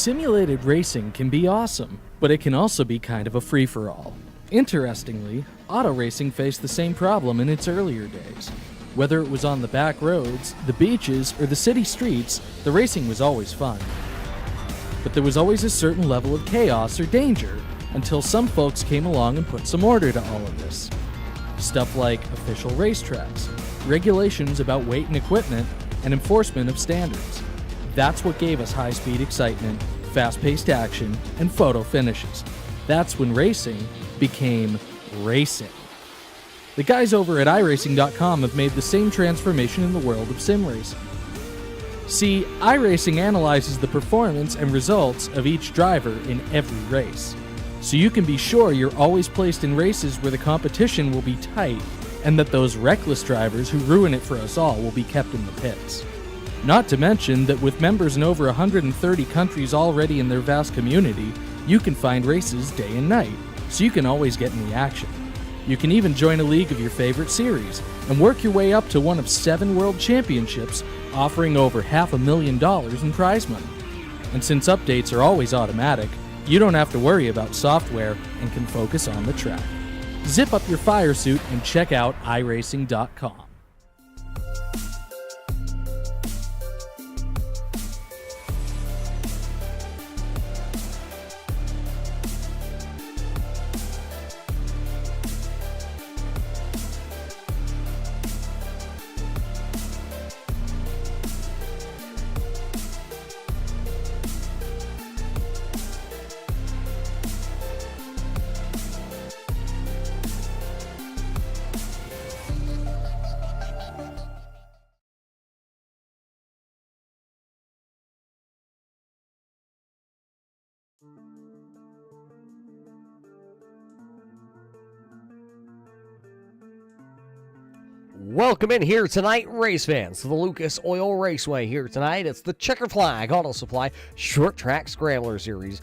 Simulated racing can be awesome, but it can also be kind of a free-for-all. Interestingly, auto racing faced the same problem in its earlier days. Whether it was on the back roads, the beaches, or the city streets, the racing was always fun. But there was always a certain level of chaos or danger, until some folks came along and put some order to all of this. Stuff like official racetracks, regulations about weight and equipment, and enforcement of standards. That's what gave us high-speed excitement, fast-paced action, and photo finishes. That's when racing became racing. The guys over at iRacing.com have made the same transformation in the world of sim racing. See, iRacing analyzes the performance and results of each driver in every race, so you can be sure you're always placed in races where the competition will be tight and that those reckless drivers who ruin it for us all will be kept in the pits. Not to mention that with members in over 130 countries already in their vast community, you can find races day and night, so you can always get in the action. You can even join a league of your favorite series and work your way up to one of 7 world championships, offering over $500,000 in prize money. And since updates are always automatic, you don't have to worry about software and can focus on the track. Zip up your fire suit and check out iRacing.com. Welcome in here tonight, race fans, to the Lucas Oil Raceway. Here tonight, it's the Checkered Flag Auto Supply Short Track Scrambler Series,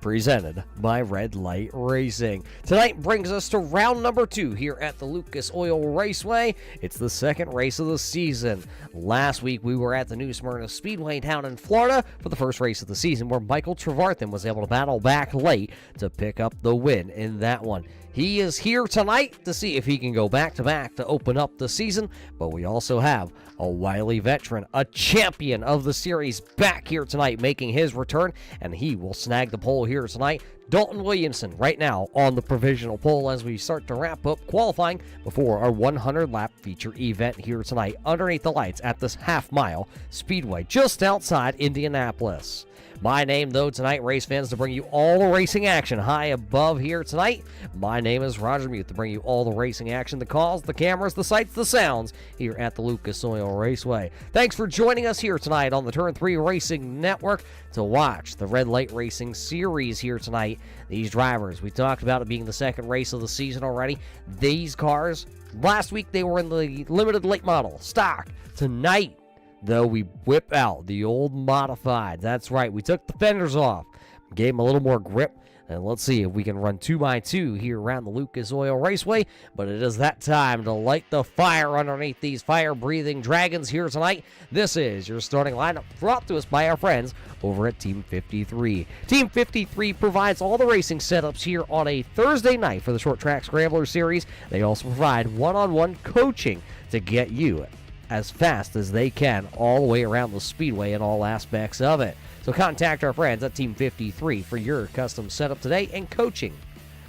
presented by Red Light Racing. Tonight brings us to round number 2 here at the Lucas Oil Raceway. It's the second race of the season. Last week, we were at the New Smyrna Speedway down in Florida for the first race of the season, where Michael Trevarthen was able to battle back late to pick up the win in that one. He is here tonight to see if he can go back-to-back to open up the season, but we also have a wily veteran, a champion of the series, back here tonight making his return, and he will snag the pole here tonight. Dalton Williamson right now on the provisional pole as we start to wrap up qualifying before our 100-lap feature event here tonight underneath the lights at this half-mile speedway just outside Indianapolis. My name, though, tonight, race fans, to bring you all the racing action high above here tonight. My name is Roger Mute to bring you all the racing action, the calls, the cameras, the sights, the sounds here at the Lucas Oil Raceway. Thanks for joining us here tonight on the Turn 3 Racing Network to watch the Red Light Racing Series here tonight. These drivers, we talked about it being the second race of the season already. These cars, last week they were in the limited late model stock. Tonight, though, we whip out the old modified. That's right, we took the fenders off, gave them a little more grip, and let's see if we can run 2x2 here around the Lucas Oil Raceway. But it is that time to light the fire underneath these fire-breathing dragons here tonight. This is your starting lineup brought to us by our friends over at Team 53. Team 53 provides all the racing setups here on a Thursday night for the Short Track Scrambler Series. They also provide one-on-one coaching to get you as fast as they can all the way around the speedway and all aspects of it. So contact our friends at Team 53 for your custom setup today and coaching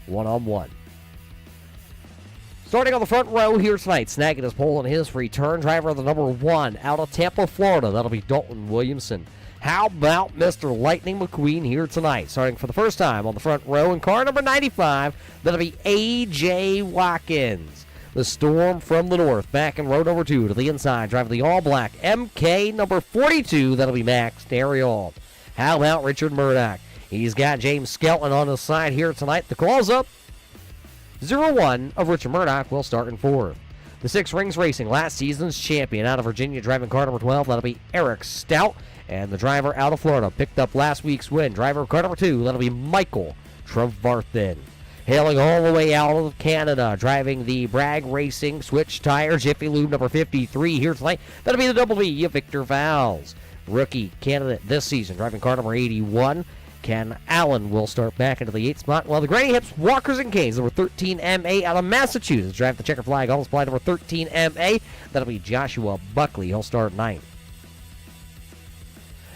one-on-one. Starting on the front row here tonight, snagging his pole on his return, driver of the number 1 out of Tampa, Florida. That'll be Dalton Williamson. How about Mr. Lightning McQueen here tonight? Starting for the first time on the front row in car number 95, that'll be A.J. Watkins. The Storm from the north, back in row number 2 to the inside, driving the all-black MK number 42. That'll be Max Dariol. How about Richard Murdoch? He's got James Skelton on his side here tonight. The call's up. 0-1 of Richard Murdoch will start in 4th. The Six Rings Racing, last season's champion out of Virginia, driving car number 12. That'll be Eric Stout. And the driver out of Florida picked up last week's win. Driver of car number 2, that'll be Michael Trevarthen. Hailing all the way out of Canada, driving the Bragg Racing Switch Tire Jiffy Lube number 53 here tonight. That'll be the Double V of Victor Vowles. rookie candidate this season, driving car number 81. Ken Allen will start back into the 8th spot, while the Granny Hips Walkers and Canes, number 13 MA out of Massachusetts, drive the checkered flag on supply number 13 MA. That'll be Joshua Buckley. He'll start 9th.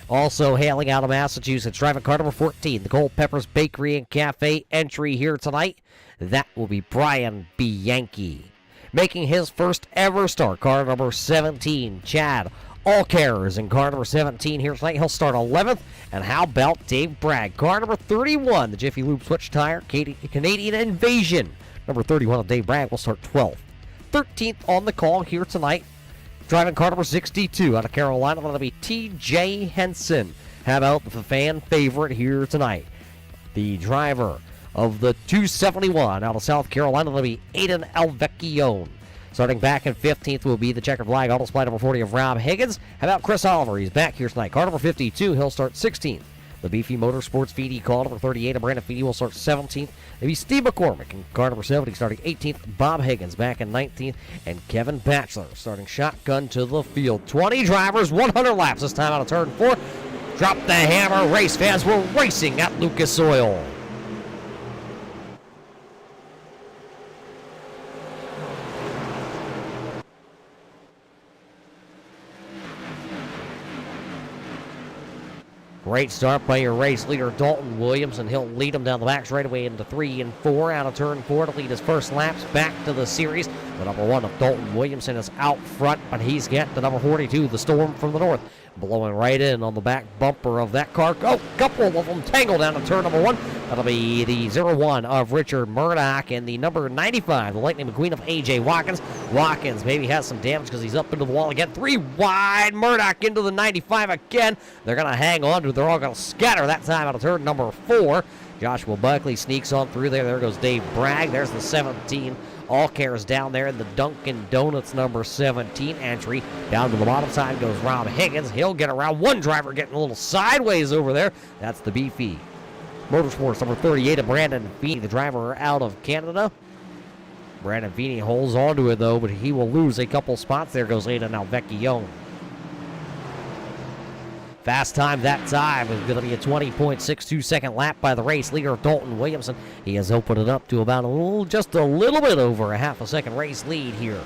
Also hailing out of Massachusetts, driving car number 14, the Culpeppers Bakery and Cafe entry here tonight. That will be Brian Bianchi. Making his first ever start, car number 17, Chad Allcares in car number 17 here tonight. He'll start 11th. And how about Dave Bragg? Car number 31, the Jiffy Lube Switch Tire Canadian Invasion. Number 31 of Dave Bragg will start 12th. 13th on the call here tonight. Driving car number 62 out of Carolina, that'll be T.J. Henson. How about the fan favorite here tonight? The driver of the 271 out of South Carolina, that'll be Aiden Alvecchione. Starting back in 15th will be the checkered flag auto supply number 40 of Rob Higgins. How about Chris Oliver? He's back here tonight. Car number 52, he'll start 16th. The Beefy Motorsports VD call number 38 of Brandon Feedy will start 17th. Maybe Steve McCormick in car number 70 starting 18th. Bob Higgins back in 19th. And Kevin Batchelor starting shotgun to the field. 20 drivers, 100 laps this time out of turn 4. Drop the hammer, race fans. We're racing at Lucas Oil. Great start by your race leader, Dalton Williams, and he'll lead him down the back straightaway into 3 and 4 out of turn 4 to lead his first laps back to the series. The number 1 of Dalton Williamson is out front, but he's got the number 42, the Storm from the north, blowing right in on the back bumper of that car. Oh, couple of them tangled down to turn number 1. That'll be the 01 of Richard Murdoch and the number 95, the Lightning McQueen of A.J. Watkins. Watkins maybe has some damage because he's up into the wall again. 3 wide, Murdoch into the 95 again. They're going to hang on to it. They're all going to scatter that time out of turn number 4. Joshua Buckley sneaks on through there. There goes Dave Bragg. There's the 17. Allcares down there in the Dunkin' Donuts number 17 entry. Down to the bottom side goes Rob Higgins. He'll get around. One driver getting a little sideways over there. That's the Beefy Motorsports number 38 of Brandon Feeney, the driver out of Canada. Brandon Feeney holds on to it though, but he will lose a couple spots. There goes Aiden Alvecchione. Fast time that time is going to be a 20.62 second lap by the race leader, Dalton Williamson. He has opened it up to about just a little bit over a half a second race lead here.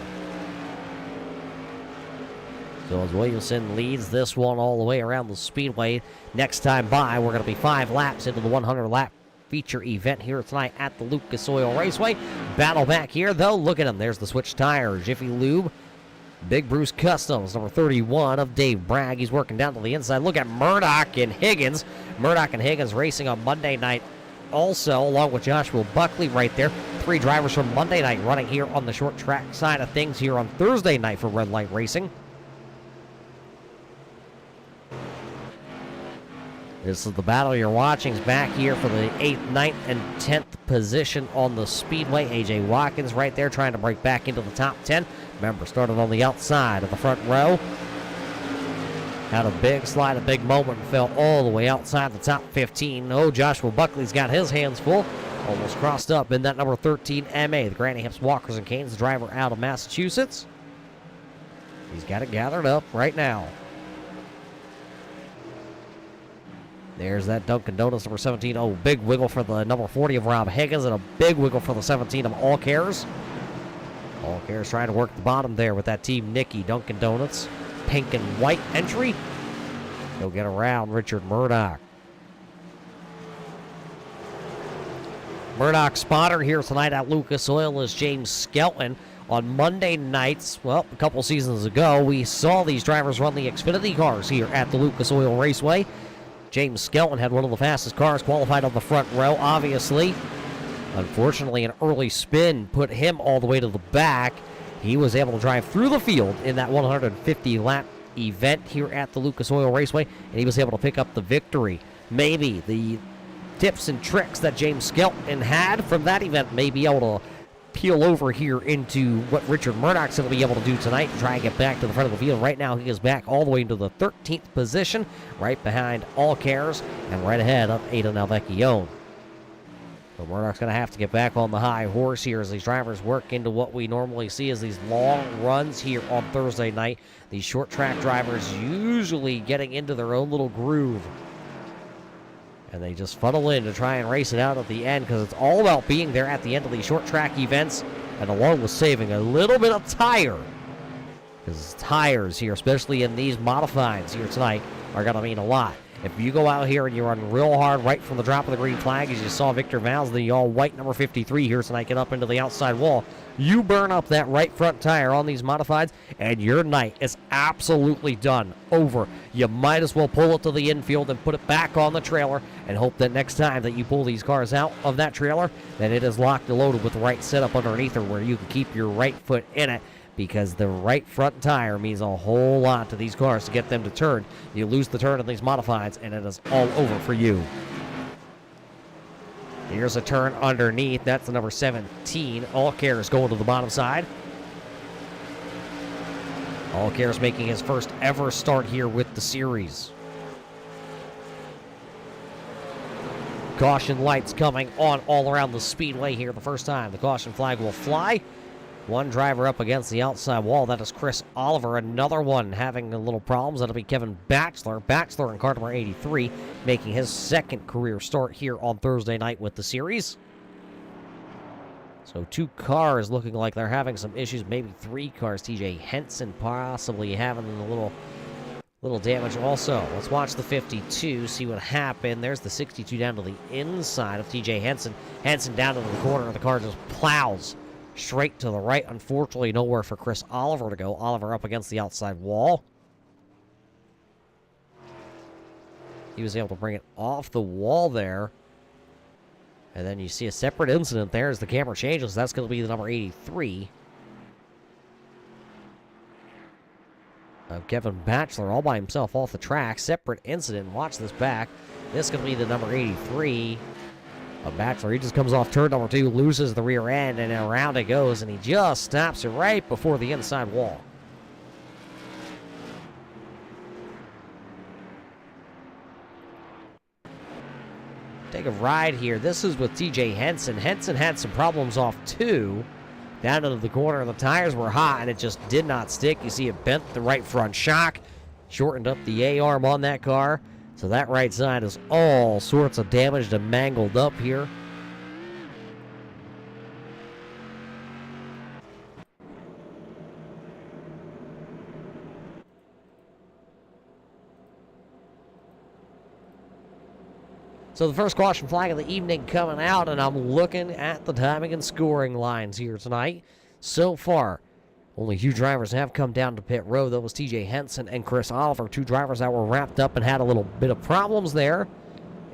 So as Williamson leads this one all the way around the speedway, next time by, we're going to be 5 laps into the 100-lap feature event here tonight at the Lucas Oil Raceway. Battle back here, though. Look at him. There's the switch tire, Jiffy Lube. Big Bruce Customs, number 31 of Dave Bragg. He's working down to the inside. Look at Murdoch and Higgins. Murdoch and Higgins racing on Monday night also, along with Joshua Buckley right there. 3 drivers from Monday night running here on the short track side of things here on Thursday night for Red Light Racing. This is the battle you're watching. Back here for the 8th, 9th, and 10th position on the speedway. A.J. Watkins right there trying to break back into the top 10. Remember, started on the outside of the front row. Had a big slide, a big moment, and fell all the way outside the top 15. Oh, Joshua Buckley's got his hands full. Almost crossed up in that number 13 MA. The Granny Hips Walkers and Canes, the driver out of Massachusetts. He's got it gathered up right now. There's that Dunkin' Donuts number 17. Oh, big wiggle for the number 40 of Rob Higgins and a big wiggle for the 17 of Allcares. Allcares trying to work the bottom there with that Team Nicky Dunkin' Donuts. Pink and white entry. He'll get around Richard Murdoch. Murdoch spotter here tonight at Lucas Oil is James Skelton. On Monday nights, well, a couple seasons ago, we saw these drivers run the Xfinity cars here at the Lucas Oil Raceway. James Skelton had one of the fastest cars, qualified on the front row, obviously. Unfortunately, an early spin put him all the way to the back. He was able to drive through the field in that 150-lap event here at the Lucas Oil Raceway, and he was able to pick up the victory. Maybe the tips and tricks that James Skelton had from that event may be able to peel over here into what Richard Murdoch's going to be able to do tonight to try and get back to the front of the field. Right now, he is back all the way into the 13th position, right behind Allcares and right ahead of Aiden Alvecchione. But Murdoch's going to have to get back on the high horse here as these drivers work into what we normally see as these long runs here on Thursday night. These short track drivers usually getting into their own little groove. And they just funnel in to try and race it out at the end because it's all about being there at the end of these short track events and along with saving a little bit of tire. Because tires here, especially in these modifieds here tonight, are going to mean a lot. If you go out here and you run real hard right from the drop of the green flag, as you saw Victor Valls, the all-white number 53 here tonight, get up into the outside wall, you burn up that right front tire on these modifieds, and your night is absolutely done. Over. You might as well pull it to the infield and put it back on the trailer and hope that next time that you pull these cars out of that trailer, that it is locked and loaded with the right setup underneath her where you can keep your right foot in it. Because the right front tire means a whole lot to these cars to get them to turn. You lose the turn in these modifieds, and it is all over for you. Here's a turn underneath. That's the number 17. Allcare is going to the bottom side. Allcare is making his first ever start here with the series. Caution lights coming on all around the speedway here the first time. The caution flag will fly. One driver up against the outside wall. That is Chris Oliver. Another one having a little problems. That'll be Kevin Batchelor. Batchelor in car number 83, making his second career start here on Thursday night with the series. So 2 cars looking like they're having some issues. Maybe 3 cars. TJ Henson possibly having a little damage also. Let's watch the 52, see what happened. There's the 62 down to the inside of TJ Henson. Henson down to the corner. The car just plows straight to the right. Unfortunately, nowhere for Chris Oliver to go. Oliver up against the outside wall. He was able to bring it off the wall there. And then you see a separate incident there as the camera changes. That's going to be the number 83. Kevin Batchelor all by himself off the track. Separate incident. Watch this back. This is going to be the number 83. Batchelor, he just comes off turn number 2, loses the rear end, and around it goes, and he just stops it right before the inside wall. Take a ride here. This is with TJ Henson. Henson had some problems off 2. Down into the corner, the tires were hot, and it just did not stick. You see it bent the right front shock, shortened up the A-arm on that car. So that right side is all sorts of damaged and mangled up here. So the first caution flag of the evening coming out, and I'm looking at the timing and scoring lines here tonight. So far, only 2 drivers have come down to pit road. That was TJ Henson and Chris Oliver, 2 drivers that were wrapped up and had a little bit of problems there.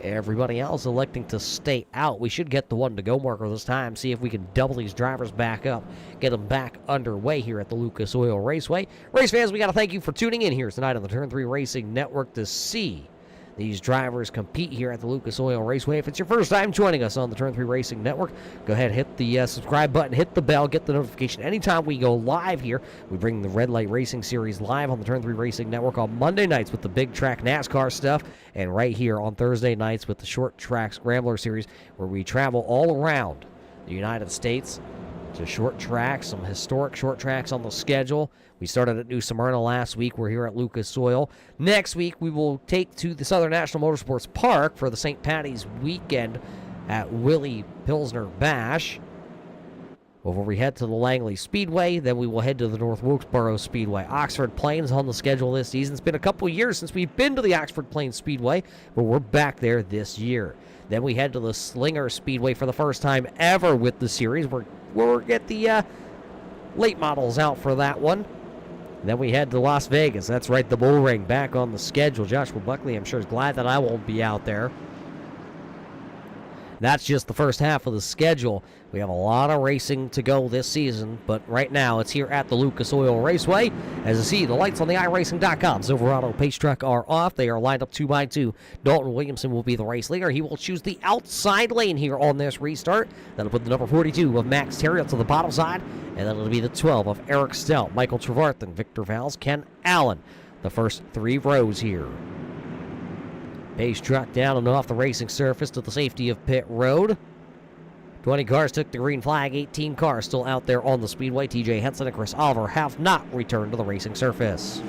Everybody else electing to stay out. We should get the 1-to-go marker this time, see if we can double these drivers back up, get them back underway here at the Lucas Oil Raceway. Race fans, we got to thank you for tuning in here tonight on the Turn 3 Racing Network to see these drivers compete here at the Lucas Oil Raceway. If it's your first time joining us on the Turn 3 Racing Network, go ahead, hit the subscribe button, hit the bell, get the notification anytime we go live here. We bring the Red Light Racing Series live on the Turn 3 Racing Network on Monday nights with the big track NASCAR stuff, and right here on Thursday nights with the Short Track Scrambler Series, where we travel all around the United States to short tracks, some historic short tracks on the schedule. We started at New Smyrna last week. We're here at Lucas Oil. Next week, we will take to the Southern National Motorsports Park for the St. Patty's weekend at Willie Pilsner Bash. Before we head to the Langley Speedway, then we will head to the North Wilkesboro Speedway. Oxford Plains on the schedule this season. It's been a couple years since we've been to the Oxford Plains Speedway, but we're back there this year. Then we head to the Slinger Speedway for the first time ever with the series. We'll get the late models out for that one. Then we head to Las Vegas. That's right, the Bull Ring back on the schedule. Joshua Buckley, I'm sure, is glad that I won't be out there. That's just the first half of the schedule. We have a lot of racing to go this season, but right now it's here at the Lucas Oil Raceway. As you see, the lights on the iRacing.com Silverado pace truck are off. They are lined up 2 by 2. Dalton Williamson will be the race leader. He will choose the outside lane here on this restart. That'll put the number 42 of Max Terriot to the bottom side, and then it'll be the 12 of Eric Stout, Michael Trevarthen, Victor Valls, Ken Allen. The first 3 rows here. Pace truck down and off the racing surface to the safety of pit road. 20 cars took the green flag, 18 cars still out there on the speedway. TJ Henson and Chris Oliver have not returned to the racing surface.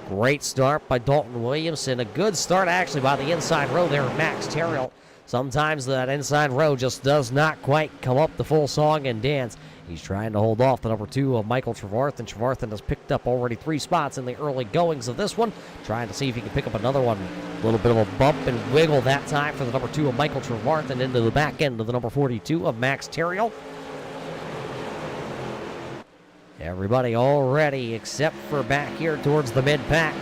Great start by Dalton Williamson. A good start actually by the inside row there, Max Terrill. Sometimes that inside row just does not quite come up the full song and dance. He's trying to hold off the number 2 of Michael Trevarthen. Trevarthen has picked up already 3 spots in the early goings of this one. Trying to see if he can pick up another one. A little bit of a bump and wiggle that time for the number 2 of Michael Trevarthen into the back end of the number 42 of Max Terrill. Everybody all ready except for back here towards the mid-pack.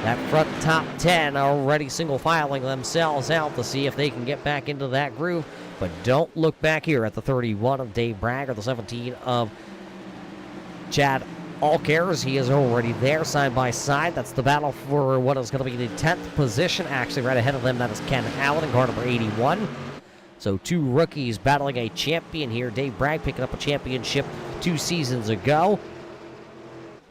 That front top 10 already single filing themselves out to see if they can get back into that groove. But don't look back here at the 31 of Dave Bragg or the 17 of Chad Alcares. He is already there side by side. That's the battle for what is going to be the 10th position. Actually, right ahead of them, that is Ken Allen in car number 81. So 2 rookies battling a champion here. Dave Bragg picking up a championship 2 seasons ago.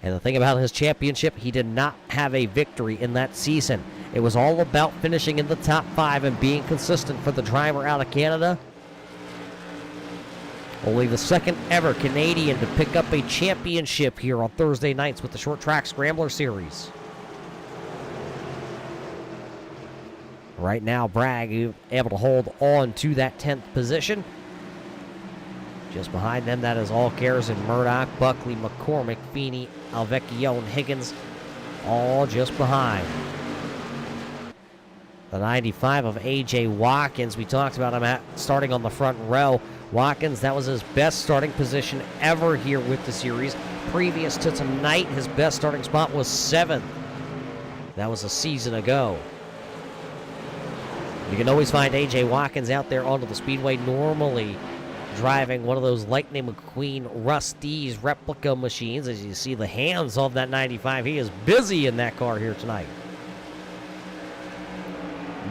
And the thing about his championship, he did not have a victory in that season. It was all about finishing in the top 5 and being consistent for the driver out of Canada. Only the second ever Canadian to pick up a championship here on Thursday nights with the Short Track Scrambler Series. Right now, Bragg able to hold on to that 10th position. Just behind them, that is Alcares and Murdoch, Buckley, McCormick, Feeney, Alvecchio, and Higgins, all just behind. The 95 of A.J. Watkins, we talked about him starting on the front row. Watkins, that was his best starting position ever here with the series. Previous to tonight, his best starting spot was 7th. That was a season ago. You can always find A.J. Watkins out there onto the speedway, normally driving one of those Lightning McQueen Rusty's replica machines. As you see the hands of that 95, he is busy in that car here tonight.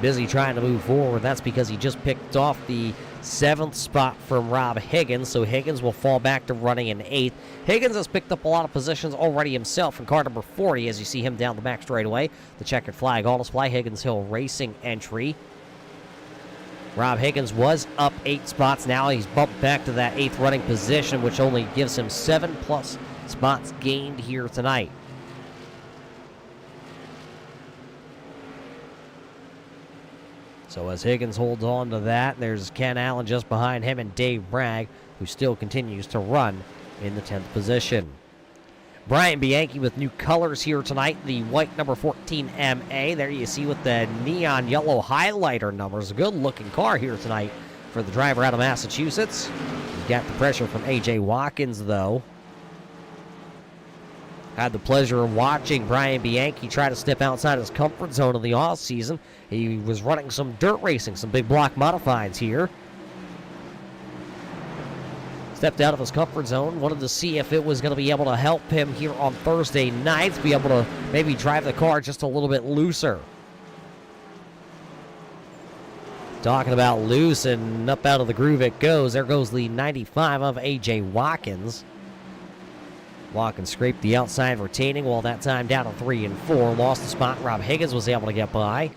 Busy trying to move forward. That's because he just picked off the 7th spot from Rob Higgins, so Higgins will fall back to running in 8th. Higgins has picked up a lot of positions already himself in car number 40 as you see him down the back straightaway. The checkered flag on display, Higgins Hill Racing entry. Rob Higgins was up 8 spots. Now he's bumped back to that 8th running position, which only gives him 7+ spots gained here tonight. So as Higgins holds on to that, there's Ken Allen just behind him and Dave Bragg, who still continues to run in the 10th position. Brian Bianchi with new colors here tonight, the white number 14 MA. There you see with the neon yellow highlighter numbers. A good-looking car here tonight for the driver out of Massachusetts. He's got the pressure from A.J. Watkins, though. Had the pleasure of watching Brian Bianchi try to step outside his comfort zone in the off-season. He was running some dirt racing, some big block modifieds here. Stepped out of his comfort zone, wanted to see if it was going to be able to help him here on Thursday nights, be able to maybe drive the car just a little bit looser. Talking about loose and up out of the groove it goes. There goes the 95 of A.J. Watkins. Watkins scraped the outside retaining, while that time down to 3 and 4. Lost the spot. Rob Higgins was able to get by.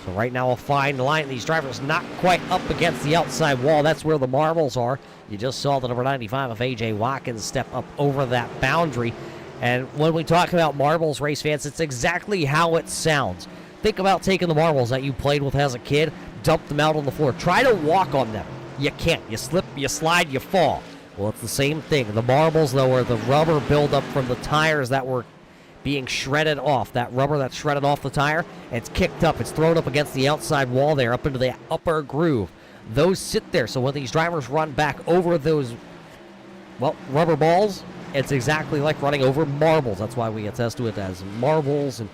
So right now a fine line. These drivers not quite up against the outside wall. That's where the marbles are. You just saw the number 95 of A.J. Watkins step up over that boundary. And when we talk about marbles, race fans, it's exactly how it sounds. Think about taking the marbles that you played with as a kid, dump them out on the floor. Try to walk on them. You can't. You slip, you slide, you fall. Well, it's the same thing. The marbles, though, are the rubber buildup from the tires that were being shredded off. That rubber that's shredded off the tire, it's kicked up. It's thrown up against the outside wall there, up into the upper groove. Those sit there, so when these drivers run back over those, well, rubber balls, it's exactly like running over marbles. That's why we attest to it as marbles, and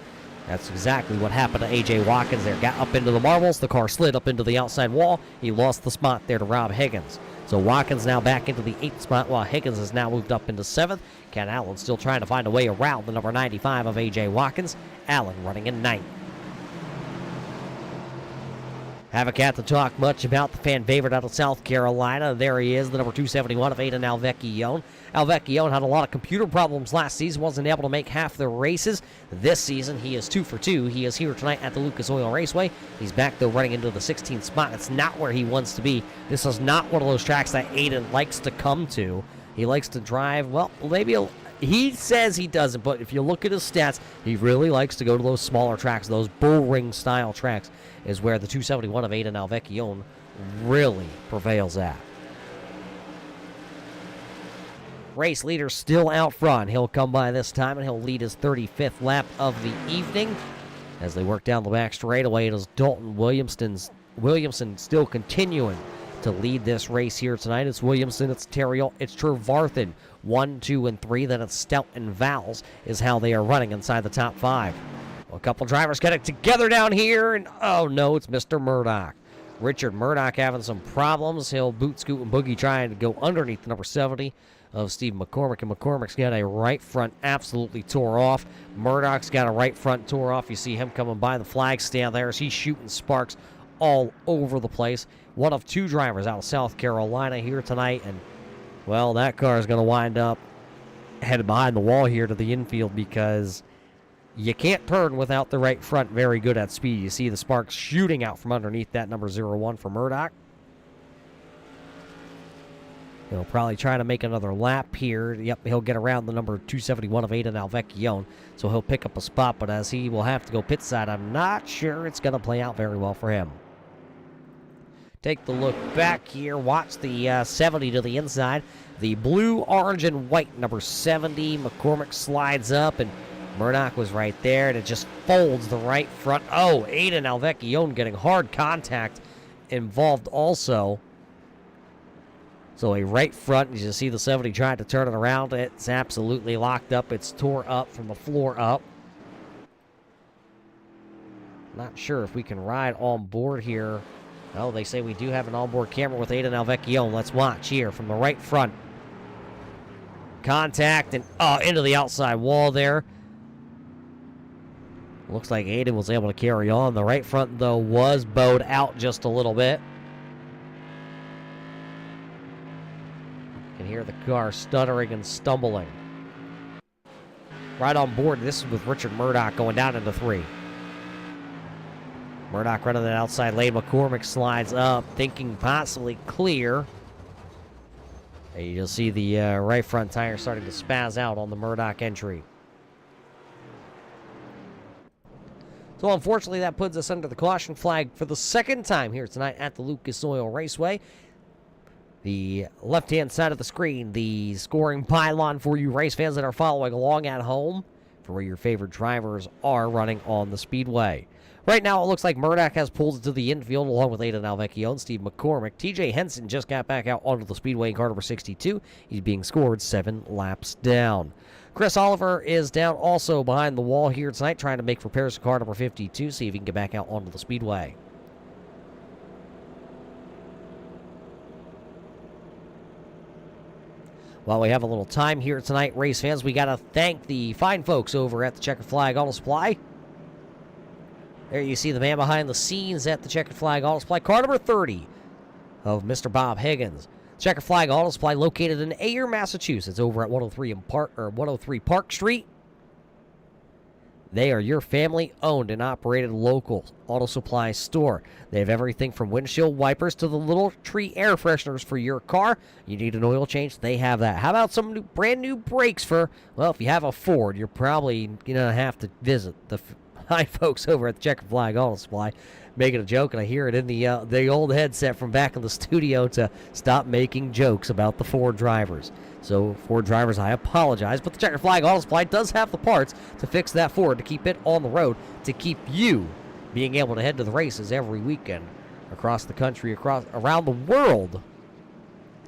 that's exactly what happened to A.J. Watkins there. Got up into the marbles, the car slid up into the outside wall. He lost the spot there to Rob Higgins. So Watkins now back into the 8th spot, while Higgins has now moved up into 7th. Ken Allen still trying to find a way around the number 95 of A.J. Watkins. Allen running in 9th. Haven't got to talk much about the fan favorite out of South Carolina. There he is, the number 271 of Aiden Alvecchione. Alvecchione had a lot of computer problems last season, wasn't able to make half the races. This season, he is 2 for 2. He is here tonight at the Lucas Oil Raceway. He's back, though, running into the 16th spot. It's not where he wants to be. This is not one of those tracks that Aiden likes to come to. He likes to drive, well, maybe he says he doesn't, but if you look at his stats, he really likes to go to those smaller tracks, those bull ring style tracks is where the 271 of Aiden Alvecchione really prevails at. Race leader still out front. He'll come by this time, and he'll lead his 35th lap of the evening. As they work down the back straightaway, it is Dalton Williamson still continuing to lead this race here tonight. It's Williamson, it's Terriel, it's Trevarthen. 1, 2, and 3. Then it's Stout and Vowles is how they are running inside the top 5. Well, a couple drivers getting together down here, and oh no, it's Mr. Murdoch. Richard Murdoch having some problems. He'll boot, scoot, and boogie trying to go underneath the number 70 of Steve McCormick, and McCormick's got a right front absolutely tore off. Murdoch's got a right front tore off. You see him coming by the flag stand there as he's shooting sparks all over the place. One of 2 drivers out of South Carolina here tonight, and well, that car is going to wind up headed behind the wall here to the infield because you can't turn without the right front very good at speed. You see the sparks shooting out from underneath that number 01 for Murdoch. He'll probably try to make another lap here. Yep, he'll get around the number 271 of Aiden Alvecchione, so he'll pick up a spot, but as he will have to go pit side, I'm not sure it's going to play out very well for him. Take the look back here. Watch the 70 to the inside. The blue, orange, and white number 70. McCormick slides up, and Murdoch was right there, and it just folds the right front. Oh, Aiden Alvecchione getting hard contact involved also. So a right front, as you see the 70 trying to turn it around. It's absolutely locked up. It's tore up from the floor up. Not sure if we can ride on board here. Oh, they say we do have an onboard camera with Aiden Alvecchione. Let's watch here from the right front. Contact and into the outside wall there. Looks like Aiden was able to carry on. The right front, though, was bowed out just a little bit. You can hear the car stuttering and stumbling. Right on board, this is with Richard Murdoch going down into 3. Murdoch running that outside lane. McCormick slides up, thinking possibly clear. And you'll see the right front tire starting to spaz out on the Murdoch entry. So unfortunately, that puts us under the caution flag for the second time here tonight at the Lucas Oil Raceway. The left-hand side of the screen, the scoring pylon for you race fans that are following along at home for where your favorite drivers are running on the speedway. Right now, it looks like Murdoch has pulled into the infield along with Aiden Alvecchione, Steve McCormick. TJ Henson just got back out onto the speedway in car number 62. He's being scored 7 laps down. Chris Oliver is down also behind the wall here tonight, trying to make repairs to car number 52, see if he can get back out onto the speedway. While we have a little time here tonight, race fans, we got to thank the fine folks over at the Checkered Flag Auto Supply. There you see the man behind the scenes at the Checkered Flag Auto Supply, car number 30 of Mr. Bob Higgins. Checkered Flag Auto Supply located in Ayer, Massachusetts, over at 103 Park Street. They are your family-owned and operated local auto supply store. They have everything from windshield wipers to the little tree air fresheners for your car. You need an oil change? They have that. How about some brand new brakes for, well, if you have a Ford, you're probably going to have to visit the fine folks over at the Checkered Flag Auto Supply. Making a joke, and I hear it in the old headset from back in the studio to stop making jokes about the Ford drivers. So, Ford drivers, I apologize, but the Checkered Flag Auto Supply does have the parts to fix that Ford, to keep it on the road, to keep you being able to head to the races every weekend across the country, around the world,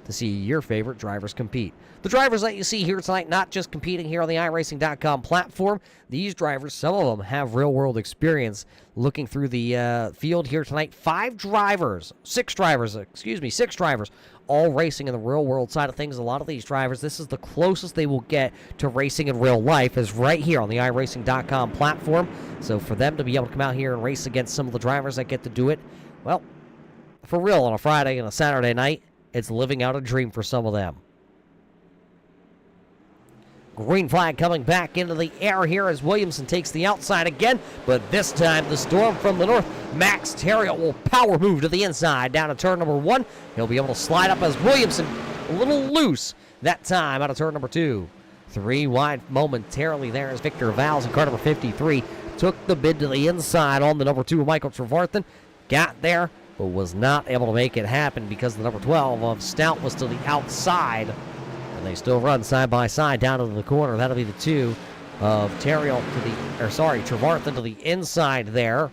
to see your favorite drivers compete. The drivers that you see here tonight, not just competing here on the iRacing.com platform. These drivers, some of them have real-world experience looking through the field here tonight. 6 drivers, all racing in the real-world side of things. A lot of these drivers, this is the closest they will get to racing in real life, is right here on the iRacing.com platform. So for them to be able to come out here and race against some of the drivers that get to do it, well, for real, on a Friday and a Saturday night, it's living out a dream for some of them. Green flag coming back into the air here as Williamson takes the outside again, but this time the storm from the north. Max Terriot will power move to the inside down to turn number 1. He'll be able to slide up as Williamson a little loose that time out of turn number 2. 3 wide momentarily there as Victor Valls in car number 53 took the bid to the inside on the number 2 Michael Trevarthen. Got there, but was not able to make it happen because the number 12 of Stout was to the outside. And they still run side by side down into the corner. That'll be the 2 of Trevarthen to the inside there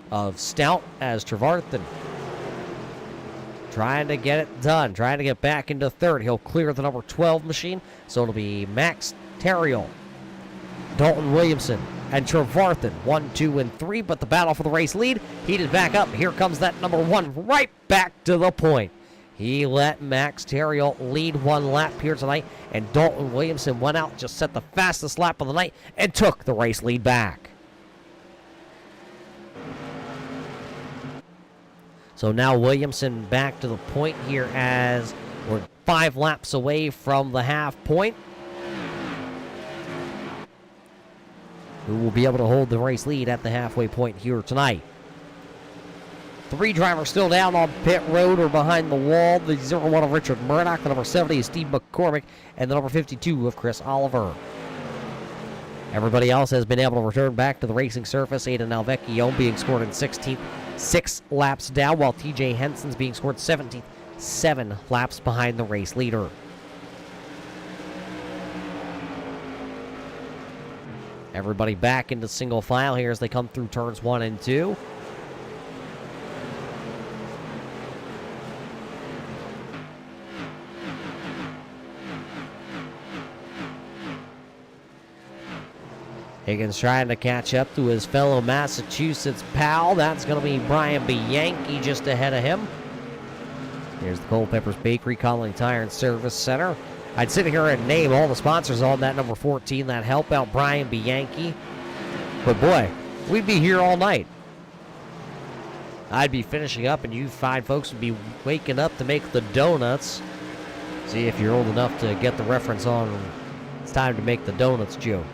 of Stout as Trevarthen trying to get it done, trying to get back into third. He'll clear the number 12 machine, so it'll be Max Terriot, Dalton Williamson, and Trevarthen 1, 2, and 3. But the battle for the race lead heated back up. Here comes that number 1 right back to the point. He let Max Terriot lead 1 lap here tonight, and Dalton Williamson went out, just set the fastest lap of the night, and took the race lead back. So now Williamson back to the point here as we're 5 laps away from the half point. Who will be able to hold the race lead at the halfway point here tonight. 3 drivers still down on pit road or behind the wall. The 01 of Richard Murdoch, the number 70 is Steve McCormick, and the number 52 of Chris Oliver. Everybody else has been able to return back to the racing surface. Aidan Alvecchio being scored in 16th, 6 laps down, while TJ Henson's being scored 17th, 7 laps behind the race leader. Everybody back into single file here as they come through turns 1 and 2. Higgins trying to catch up to his fellow Massachusetts pal. That's going to be Brian Bianchi just ahead of him. Here's the Culpeppers Bakery, Colony Tire and Service Center. I'd sit here and name all the sponsors on that number 14 that help out Brian Bianchi. But boy, we'd be here all night. I'd be finishing up and you fine folks would be waking up to make the donuts. See if you're old enough to get the reference on it's time to make the donuts joke.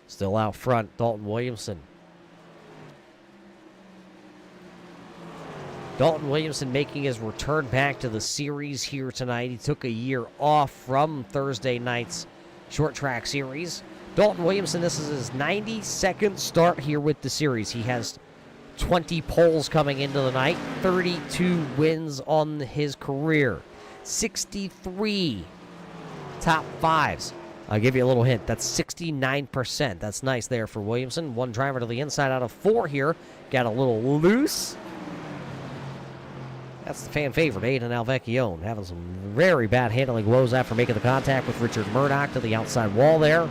Still out front, Dalton Williamson. Dalton Williamson making his return back to the series here tonight. He took a year off from Thursday night's short track series. Dalton Williamson, this is his 92nd start here with the series. He has 20 poles coming into the night, 32 wins on his career, 63 top 5s. I'll give you a little hint. That's 69%. That's nice there for Williamson. 1 driver to the inside out of 4 here. Got a little loose. That's the fan favorite, Aidan Alvecchio, having some very bad handling woes after making the contact with Richard Murdoch to the outside wall there.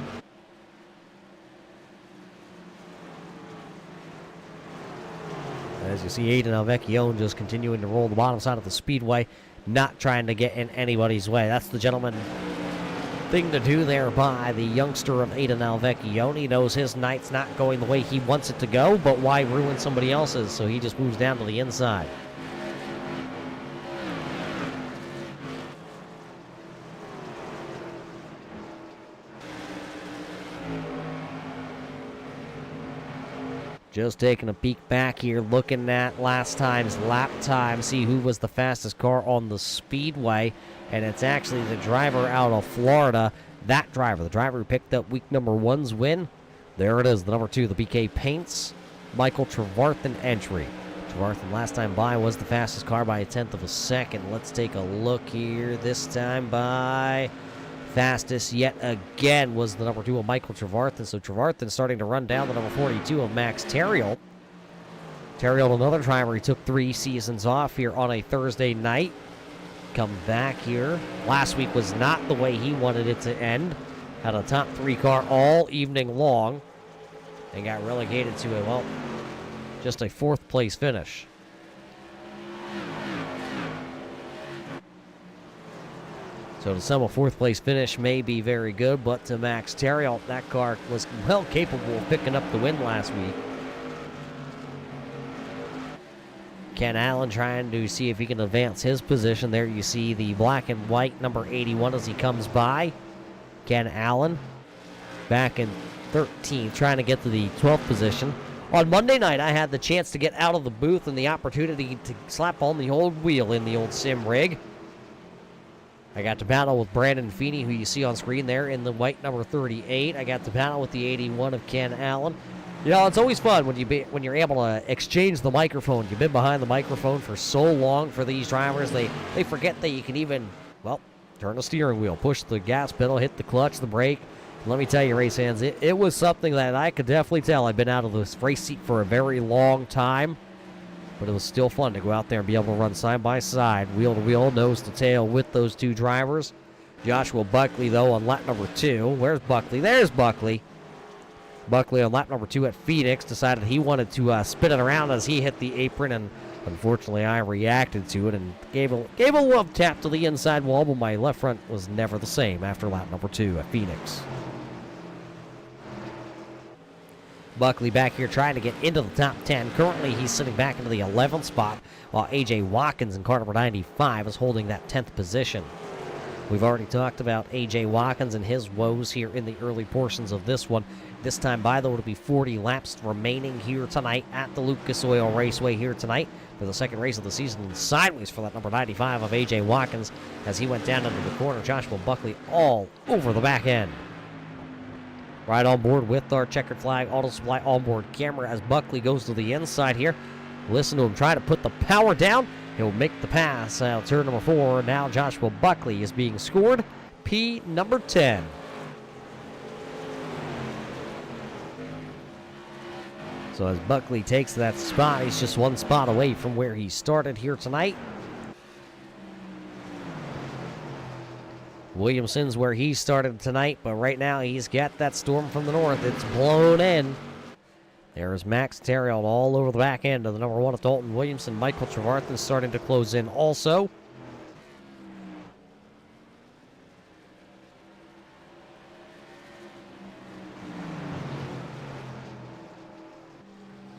As you see, Aidan Alvecchio just continuing to roll the bottom side of the speedway, not trying to get in anybody's way. That's the gentleman thing to do there by the youngster of Aidan Alvecchio. He knows his night's not going the way he wants it to go, but why ruin somebody else's? So he just moves down to the inside. Just taking a peek back here, looking at last time's lap time, see who was the fastest car on the speedway. And it's actually the driver out of Florida. That driver, the driver who picked up week number 1's win. There it is, the number 2, the BK Paints, Michael Trevarthen entry. Trevarthen last time by was the fastest car by 1/10 of a second. Let's take a look here. This time by fastest yet again was the number 2 of Michael Trevarthen. So Trevarthen starting to run down the number 42 of Max Terriot. Terriot, another driver, he took 3 seasons off here on a Thursday night. Come back here. Last week was not the way he wanted it to end. Had a top 3 car all evening long. And got relegated to a, well, just a 4th place finish. So to some, a 4th place finish may be very good, but to Max Terriot, that car was well capable of picking up the win last week. Ken Allen trying to see if he can advance his position. There you see the black and white number 81 as he comes by. Ken Allen back in 13th, trying to get to the 12th position. On Monday night, I had the chance to get out of the booth and the opportunity to slap on the old wheel in the old sim rig. I got to battle with Brandon Feeney, who you see on screen there in the white number 38. I got to battle with the 81 of Ken Allen. You know, it's always fun when you're able to exchange the microphone. You've been behind the microphone for so long for these drivers, they forget that you can even, well, turn the steering wheel, push the gas pedal, hit the clutch, the brake. Let me tell you, race fans, it was something that I could definitely tell. I've been out of this race seat for a very long time, but it was still fun to go out there and be able to run side by side, wheel to wheel, nose to tail with those two drivers. Joshua Buckley, though, on lap number 2. Where's Buckley? There's Buckley. Buckley on lap number 2 at Phoenix decided he wanted to spin it around as he hit the apron, and unfortunately I reacted to it and gave a love tap to the inside wall, but my left front was never the same after lap number 2 at Phoenix. Buckley back here trying to get into the top 10. Currently he's sitting back into the 11th spot, while A.J. Watkins in car number 95 is holding that 10th position. We've already talked about A.J. Watkins and his woes here in the early portions of this one. This time by, though, it'll be 40 laps remaining here tonight at the Lucas Oil Raceway here tonight for the second race of the season. And sideways for that number 95 of A.J. Watkins as he went down into the corner. Joshua Buckley all over the back end. Right on board with our checkered flag auto supply onboard camera as Buckley goes to the inside here. Listen to him try to put the power down. He'll make the pass out turn number 4. Now Joshua Buckley is being scored. P number 10. So as Buckley takes that spot, he's just one spot away from where he started here tonight. Williamson's where he started tonight, but right now he's got that storm from the north. It's blown in. There's Max Terriot all over the back end of the number 1 of Dalton Williamson. Michael Trevarthen starting to close in also.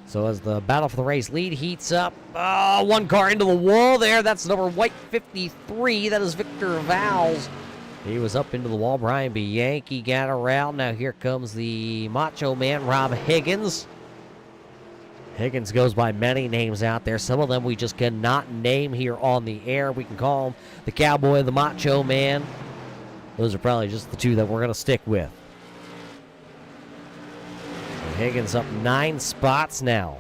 So as the battle for the race lead heats up, one car into the wall there. That's number white 53. That is Victor Valls. He was up into the wall. Brian Bianchi got around. Now here comes the Macho Man, Rob Higgins. Higgins goes by many names out there. Some of them we just cannot name here on the air. We can call him the Cowboy, the Macho Man. Those are probably just the two that we're going to stick with. So Higgins up 9 spots now.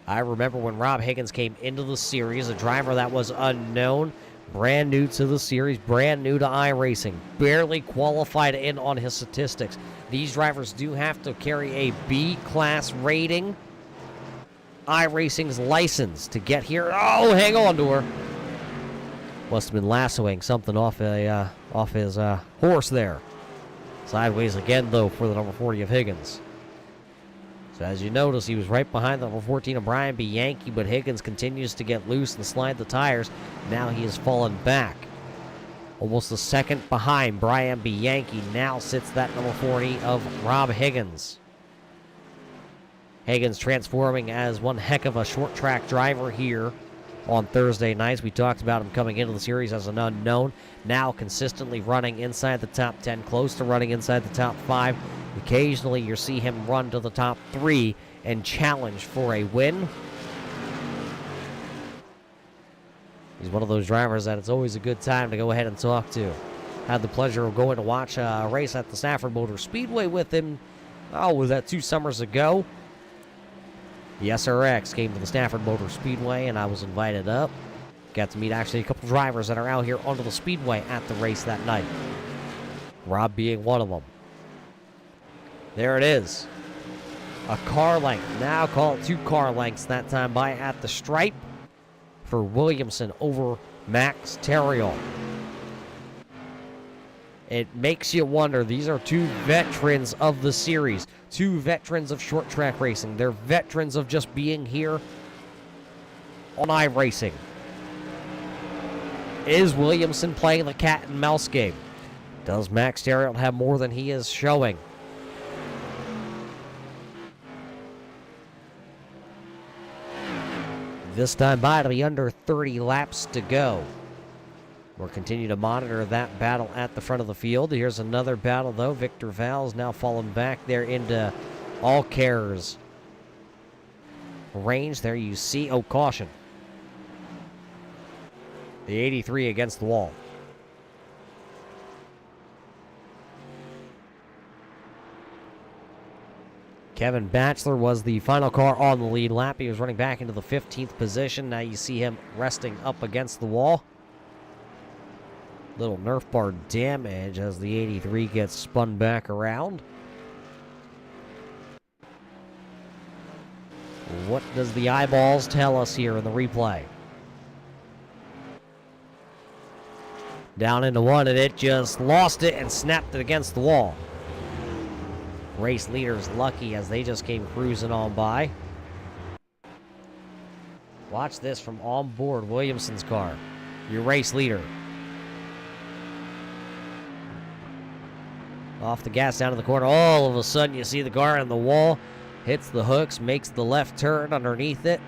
I remember when Rob Higgins came into the series, a driver that was unknown, brand new to the series, brand new to iRacing, barely qualified in on his statistics. These drivers do have to carry a B-class rating iRacing's license to get here. Oh, hang on to her. Must have been lassoing something off his horse there. Sideways again, though, for the number 40 of Higgins. So as you notice, he was right behind the number 14 of Brian Bianchi, but Higgins continues to get loose and slide the tires. Now he has fallen back. Almost a second behind Brian Bianchi. Now sits that number 40 of Rob Higgins. Higgins transforming as one heck of a short track driver here on Thursday nights. We talked about him coming into the series as an unknown. Now consistently running inside the top 10, close to running inside the top 5. Occasionally you see him run to the top 3 and challenge for a win. He's one of those drivers that it's always a good time to go ahead and talk to. Had the pleasure of going to watch a race at the Stafford Motor Speedway with him. Oh, was that 2 summers ago? The SRX came to the Stafford Motor Speedway, and I was invited up. Got to meet actually a couple drivers that are out here onto the speedway at the race that night. Rob being one of them. There it is. A car length. Now call it 2 car lengths that time by at the stripe for Williamson over Max Terriot. It makes you wonder. These are 2 veterans of the series. 2 veterans of short track racing. They're veterans of just being here on iRacing. Is Williamson playing the cat and mouse game? Does Max Terriot have more than he is showing? This time by to be under 30 laps to go. We'll continue to monitor that battle at the front of the field. Here's another battle, though. Victor Val's now falling back there into Allcare's range. There you see. Oh, caution. The 83 against the wall. Kevin Batchelor was the final car on the lead lap. He was running back into the 15th position. Now you see him resting up against the wall. Little Nerf bar damage as the 83 gets spun back around. What does the eyeballs tell us here in the replay? Down into one, and it just lost it and snapped it against the wall. Race leaders lucky as they just came cruising on by. Watch this from on board Williamson's car. Your race leader. Off the gas down to the corner. All of a sudden you see the car on the wall. Hits the hooks, makes the left turn underneath it.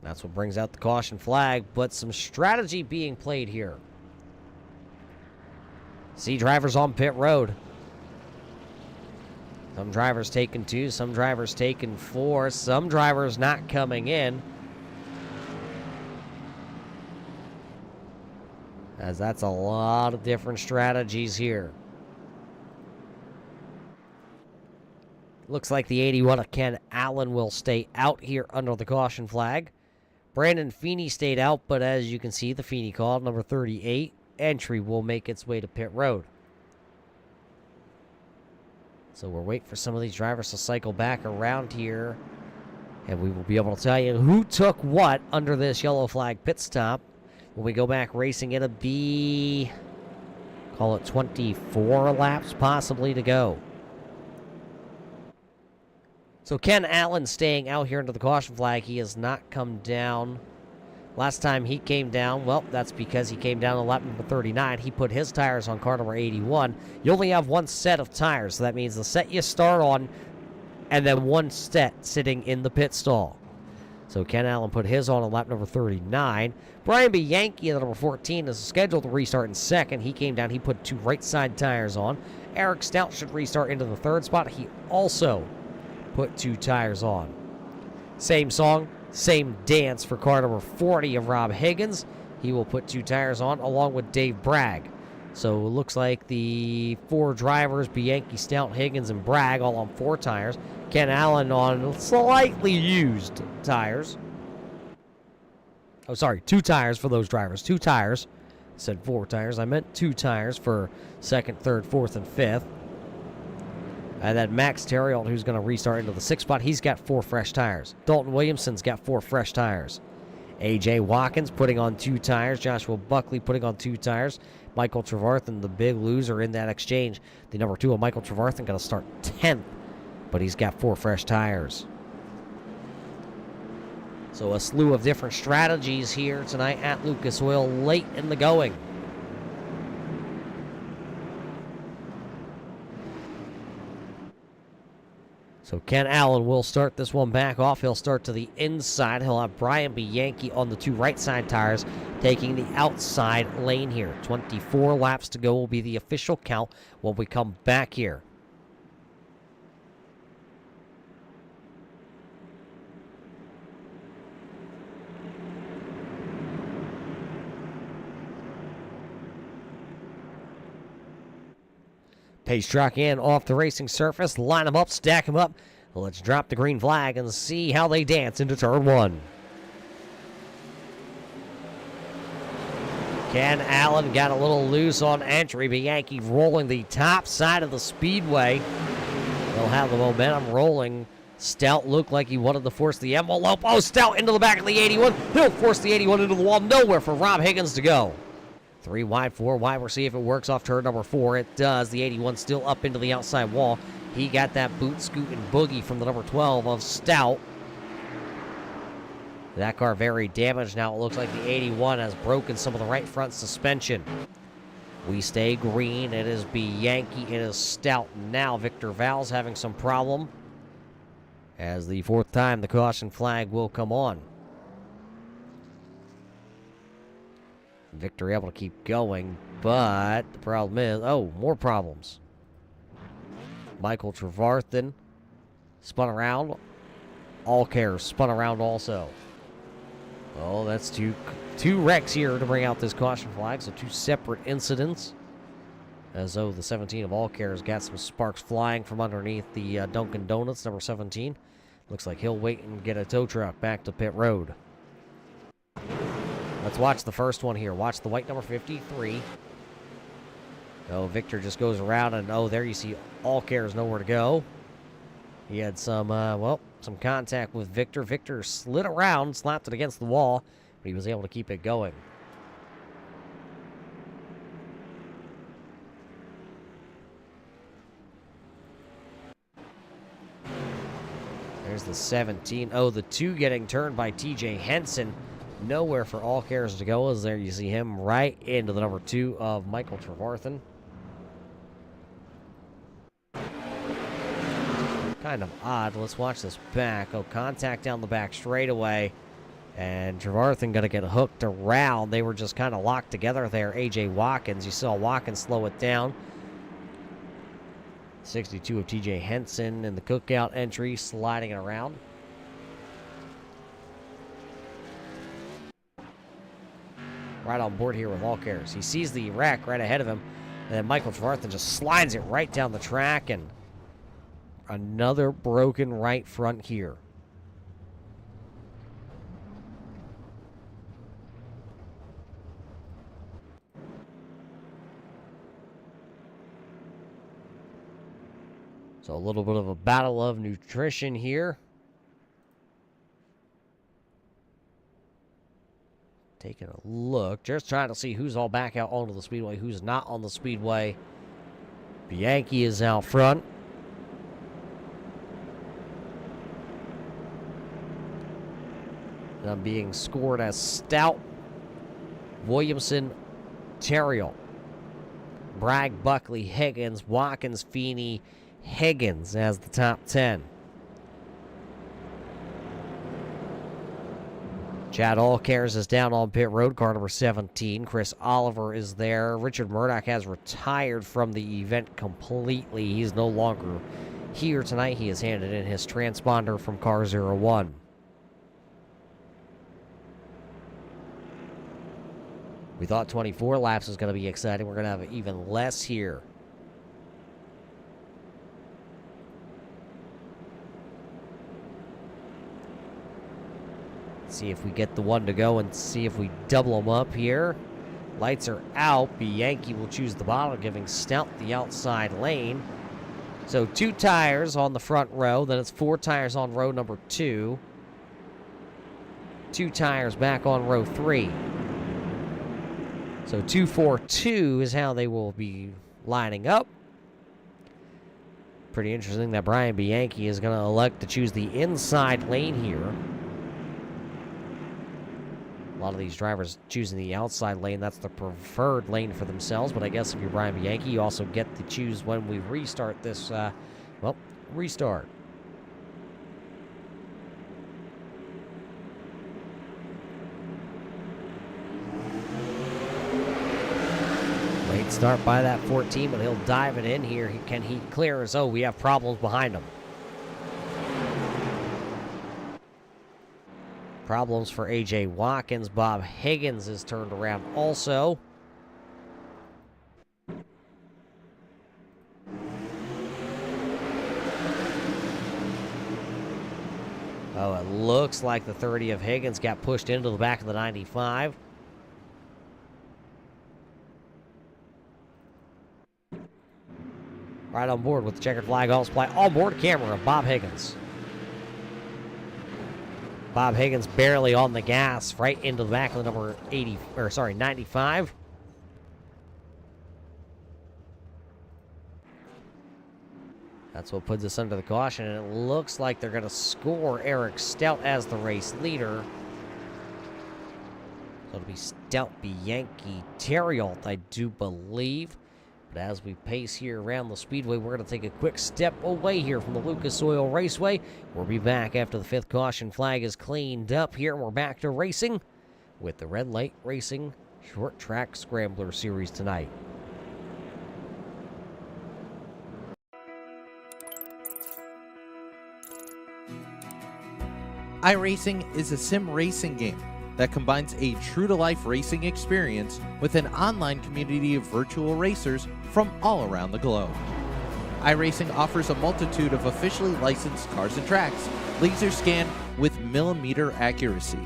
That's what brings out the caution flag, but some strategy being played here. See drivers on pit road. Some drivers taking 2, some drivers taking 4, some drivers not coming in. As that's a lot of different strategies here. Looks like the 81 of Ken Allen will stay out here under the caution flag. Brandon Feeney stayed out, but as you can see, the Feeney call, number 38, entry will make its way to pit road. So we're waiting for some of these drivers to cycle back around here, and we will be able to tell you who took what under this yellow flag pit stop. When we go back racing, it'll be, call it 24 laps possibly to go. So Ken Allen staying out here under the caution flag. He has not come down. Last time he came down, well, that's because he came down on lap number 39. He put his tires on car number 81. You only have one set of tires, so that means the set you start on and then one set sitting in the pit stall. So Ken Allen put his on lap number 39. Brian Bianchi at number 14 is scheduled to restart in second. He came down. He put 2 right side tires on. Eric Stout should restart into the 3rd spot. He also put 2 tires on. Same song, same dance for car number 40 of Rob Higgins. He will put 2 tires on along with Dave Bragg. So it looks like the 4 drivers, Bianchi, Stout, Higgins, and Bragg, all on 4 tires. Ken Allen on slightly used tires. Oh, sorry, 2 tires for those drivers. 2 tires. I said 4 tires. I meant 2 tires for 2nd, 3rd, 4th, and 5th. And then Max Terriot, who's going to restart into the 6th spot, he's got 4 fresh tires. Dalton Williamson's got 4 fresh tires. A.J. Watkins putting on 2 tires. Joshua Buckley putting on 2 tires. Michael Trevarthen, the big loser in that exchange. The number 2 of Michael Trevarthen going to start 10th, but he's got 4 fresh tires. So a slew of different strategies here tonight at Lucas Oil late in the going. So Ken Allen will start this one back off. He'll start to the inside. He'll have Brian Bianchi on the 2 right side tires, taking the outside lane here. 24 laps to go will be the official count when we come back here. Pace truck in off the racing surface. Line them up, stack them up. Let's drop the green flag and see how they dance into turn 1. Ken Allen got a little loose on entry. Bianchi rolling the top side of the speedway. They'll have the momentum rolling. Stout looked like he wanted to force the envelope. Oh, Stout into the back of the 81. He'll force the 81 into the wall. Nowhere for Rob Higgins to go. 3 wide, 4 wide. We'll see if it works off turn number 4. It does. The 81 still up into the outside wall. He got that boot, scoot, and boogie from the number 12 of Stout. That car very damaged now. It looks like the 81 has broken some of the right front suspension. We stay green. It is Bianchi. It is Stout. Now Victor Val's having some problem. As the fourth time, the caution flag will come on. Victor able to keep going, but the problem is, oh, more problems. Michael Trevarthen spun around. Allcare spun around also. Oh, that's two wrecks here to bring out this caution flag, so two separate incidents. As though the 17 of Allcare has got some sparks flying from underneath the Dunkin' Donuts, number 17. Looks like he'll wait and get a tow truck back to pit road. Let's watch the first one here. Watch the white number 53. Oh, Victor just goes around, and oh, there you see Allcare is nowhere to go. He had some, some contact with Victor. Victor slid around, slapped it against the wall, but he was able to keep it going. There's the 17. Oh, the 2 getting turned by TJ Henson. Nowhere for Allcares to go, as there you see him right into the number 2 of Michael Trevarthen. Kind of odd. Let's watch this back. Oh, contact down the back straightaway. And Trevarthen going to get hooked around. They were just kind of locked together there. A.J. Watkins. You saw Watkins slow it down. 62 of TJ Henson in the cookout entry, sliding it around. Right on board here with Allcares. He sees the wreck right ahead of him. And then Michael Trevarthen just slides it right down the track, and another broken right front here. So a little bit of a battle of nutrition here. Taking a look, just trying to see who's all back out onto the speedway, who's not on the speedway. Bianchi is out front. And being scored as Stout, Williamson, Terrill, Bragg, Buckley, Higgins, Watkins, Feeney, Higgins as the top 10. Chad Allcares is down on pit road, car number 17. Chris Oliver is there. Richard Murdoch has retired from the event completely. He's no longer here tonight. He has handed in his transponder from car 01. We thought 24 laps was going to be exciting. We're going to have even less here. See if we get the one to go and see if we double them up here. Lights are out. Bianchi will choose the bottom, giving Stout the outside lane. So 2 tires on the front row. Then it's 4 tires on row number 2. 2 tires back on row 3. So 2-4-2 is how they will be lining up. Pretty interesting that Brian Bianchi is going to elect to choose the inside lane here. A lot of these drivers choosing the outside lane. That's the preferred lane for themselves. But I guess if you're Brian Bianchi, you also get to choose when we restart this, restart. Late start by that 14, but he'll dive it in here. Can he clear as oh, we have problems behind him. Problems for A.J. Watkins. Bob Higgins is turned around also. Oh, it looks like the 30 of Higgins got pushed into the back of the 95. Right on board with the checkered flag on display. On board camera of Bob Higgins. Bob Higgins barely on the gas, right into the back of the number 95. That's what puts us under the caution, and it looks like they're going to score Eric Stout as the race leader. It'll be Stout Bianchi Terriot, I do believe. But as we pace here around the speedway, we're going to take a quick step away here from the Lucas Oil Raceway. We'll be back after the fifth caution flag is cleaned up here, and we're back to racing with the Red Light Racing Short Track Scrambler Series tonight. iRacing is a sim racing game that combines a true-to-life racing experience with an online community of virtual racers from all around the globe. iRacing offers a multitude of officially licensed cars and tracks, laser scanned with millimeter accuracy.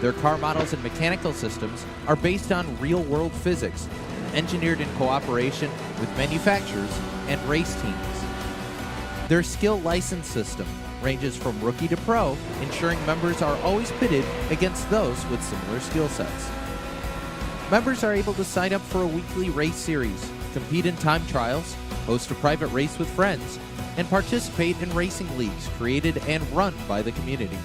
Their car models and mechanical systems are based on real-world physics, engineered in cooperation with manufacturers and race teams. Their skill license system ranges from rookie to pro, ensuring members are always pitted against those with similar skill sets. Members are able to sign up for a weekly race series, compete in time trials, host a private race with friends, and participate in racing leagues created and run by the community.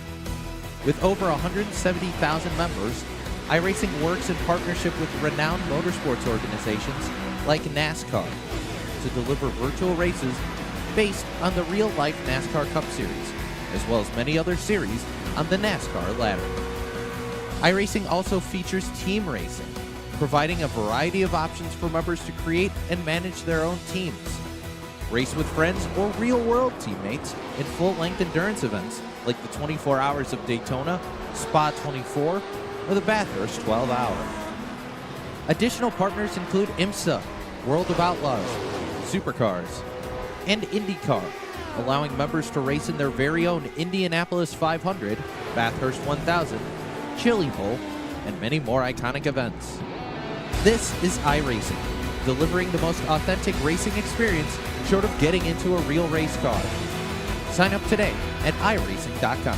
With over 170,000 members, iRacing works in partnership with renowned motorsports organizations like NASCAR to deliver virtual races based on the real-life NASCAR Cup Series, as well as many other series on the NASCAR ladder. iRacing also features team racing, providing a variety of options for members to create and manage their own teams. Race with friends or real-world teammates in full-length endurance events like the 24 Hours of Daytona, Spa 24, or the Bathurst 12 Hour. Additional partners include IMSA, World of Outlaws, Supercars, and IndyCar, allowing members to race in their very own Indianapolis 500, Bathurst 1000, Chili Bowl, and many more iconic events. This is iRacing, delivering the most authentic racing experience short of getting into a real race car. Sign up today at iRacing.com.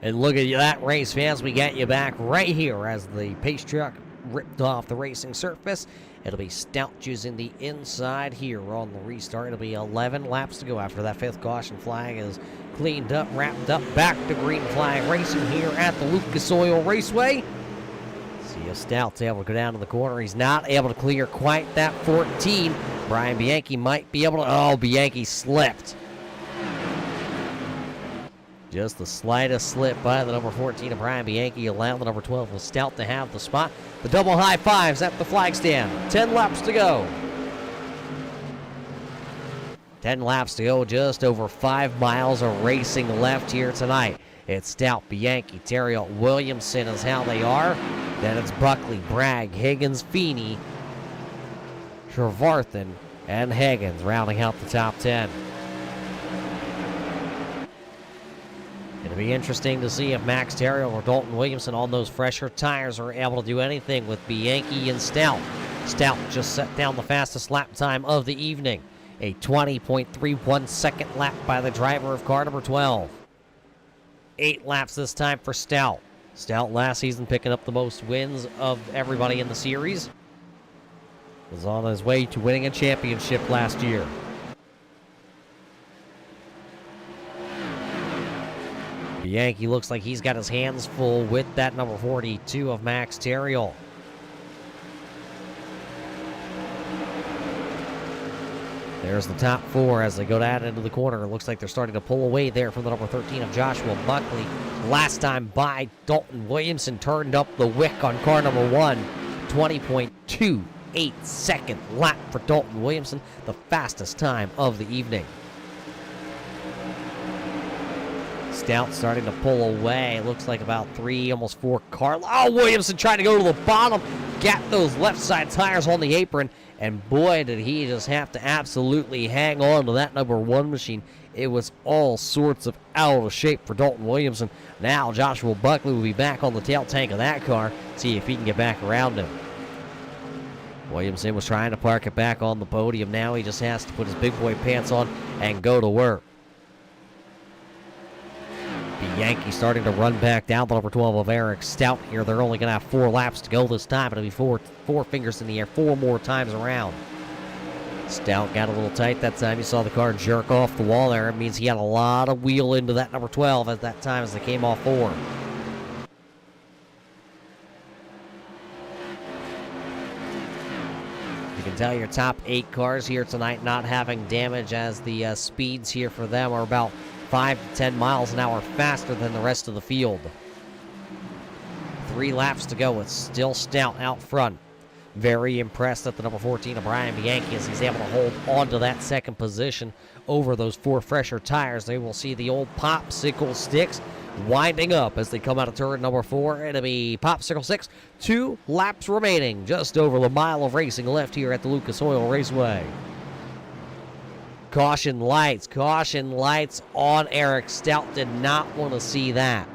And look at that, race fans. We got you back right here as the pace truck ripped off the racing surface. It'll be Stout choosing the inside here on the restart. It'll be 11 laps to go after that fifth caution flag is cleaned up, wrapped up, back to green flag racing here at the Lucas Oil Raceway. See if Stout's able to go down to the corner. He's not able to clear quite that 14. Brian Bianchi might be able to. Oh, Bianchi slipped. Just the slightest slip by the number 14 of Brian Bianchi allowed the number 12 of Stout to have the spot. The double high fives at the flag stand. 10 laps to go. 10 laps to go, just over 5 miles of racing left here tonight. It's Stout, Bianchi, Terriot, Williamson is how they are. Then it's Buckley, Bragg, Higgins, Feeney, Trevarthen, and Higgins rounding out the top 10. It'll be interesting to see if Max Terriot or Dalton Williamson on those fresher tires are able to do anything with Bianchi and Stout. Stout just set down the fastest lap time of the evening. A 20.31 second lap by the driver of car number 12. 8 laps this time for Stout. Stout last season picking up the most wins of everybody in the series. Was on his way to winning a championship last year. Bianchi looks like he's got his hands full with that number 42 of Max Terriot. There's the top 4 as they go down into the corner. It looks like they're starting to pull away there from the number 13 of Joshua Buckley. Last time by, Dalton Williamson turned up the wick on car number 1. 20.28 second lap for Dalton Williamson, the fastest time of the evening. Stout starting to pull away. Looks like about 3, almost 4 car. Oh, Williamson trying to go to the bottom. got those left side tires on the apron, and boy, did he just have to absolutely hang on to that number 1 machine. It was all sorts of out of shape for Dalton Williamson. Now Joshua Buckley will be back on the tail tank of that car, see if he can get back around him. Williamson was trying to park it back on the podium. Now he just has to put his big boy pants on and go to work. The Yankees starting to run back down the number 12 of Eric Stout here. They're only going to have 4 laps to go this time. It'll be four fingers in the air 4 more times around. Stout got a little tight that time. You saw the car jerk off the wall there. It means he had a lot of wheel into that number 12 at that time as they came off 4. You can tell your top 8 cars here tonight not having damage, as the speeds here for them are about 5 to 10 miles an hour faster than the rest of the field. 3 laps to go with still Stout out front. Very impressed at the number 14 of Brian Bianchi as he's able to hold on to that second position over those 4 fresher tires. They will see the old popsicle sticks winding up as they come out of turn number 4. It'll be popsicle 6. 2 laps remaining. Just over the mile of racing left here at the Lucas Oil Raceway. Caution lights on Eric Stout. Did not want to see that.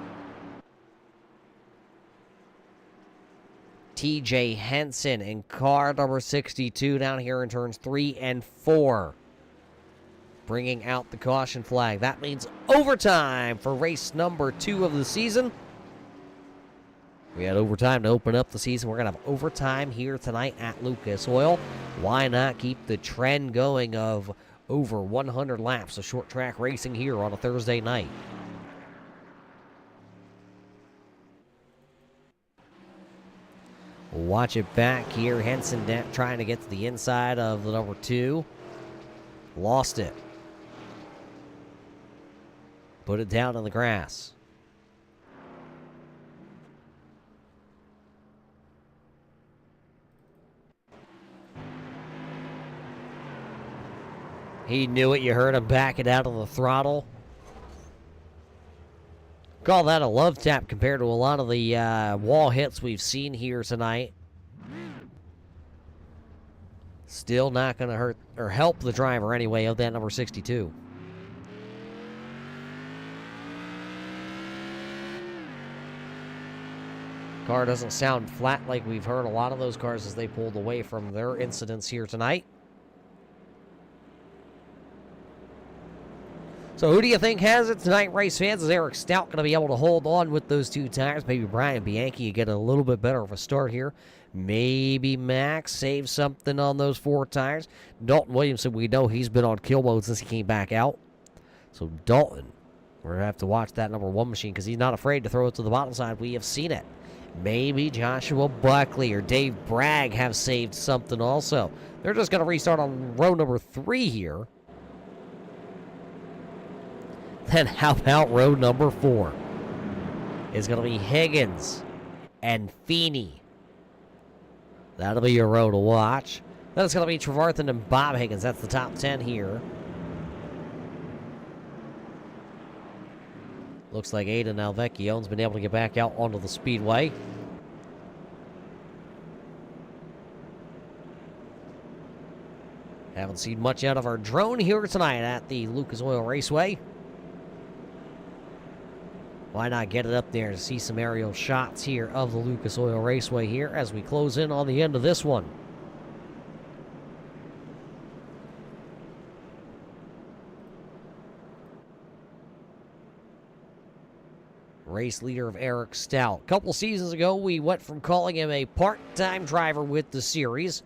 TJ Henson in car number 62 down here in turns 3 and 4. Bringing out the caution flag. That means overtime for race number 2 of the season. We had overtime to open up the season. We're going to have overtime here tonight at Lucas Oil. Why not keep the trend going of over 100 laps of short track racing here on a Thursday night? Watch it back here. Henson trying to get to the inside of the number 2. Lost it. Put it down on the grass. He knew it. You heard him back it out of the throttle. Call that a love tap compared to a lot of the wall hits we've seen here tonight. Still not going to hurt or help the driver anyway of that number 62. Car doesn't sound flat like we've heard a lot of those cars as they pulled away from their incidents here tonight. So who do you think has it tonight, race fans? Is Eric Stout going to be able to hold on with those 2 tires? Maybe Brian Bianchi get a little bit better of a start here. Maybe Max saves something on those 4 tires. Dalton Williamson, we know he's been on kill mode since he came back out. So Dalton, we're going to have to watch that number 1 machine because he's not afraid to throw it to the bottom side. We have seen it. Maybe Joshua Buckley or Dave Bragg have saved something also. They're just going to restart on row number 3 here. Then how about row number 4? It's going to be Higgins and Feeney. That'll be your row to watch. Then it's going to be Trevarthen and Bob Higgins. That's the top 10 here. Looks like Aiden Alvecchione's been able to get back out onto the speedway. Haven't seen much out of our drone here tonight at the Lucas Oil Raceway. Why not get it up there to see some aerial shots here of the Lucas Oil Raceway here as we close in on the end of this one. Race leader of Eric Stout. A couple seasons ago, we went from calling him a part-time driver with the series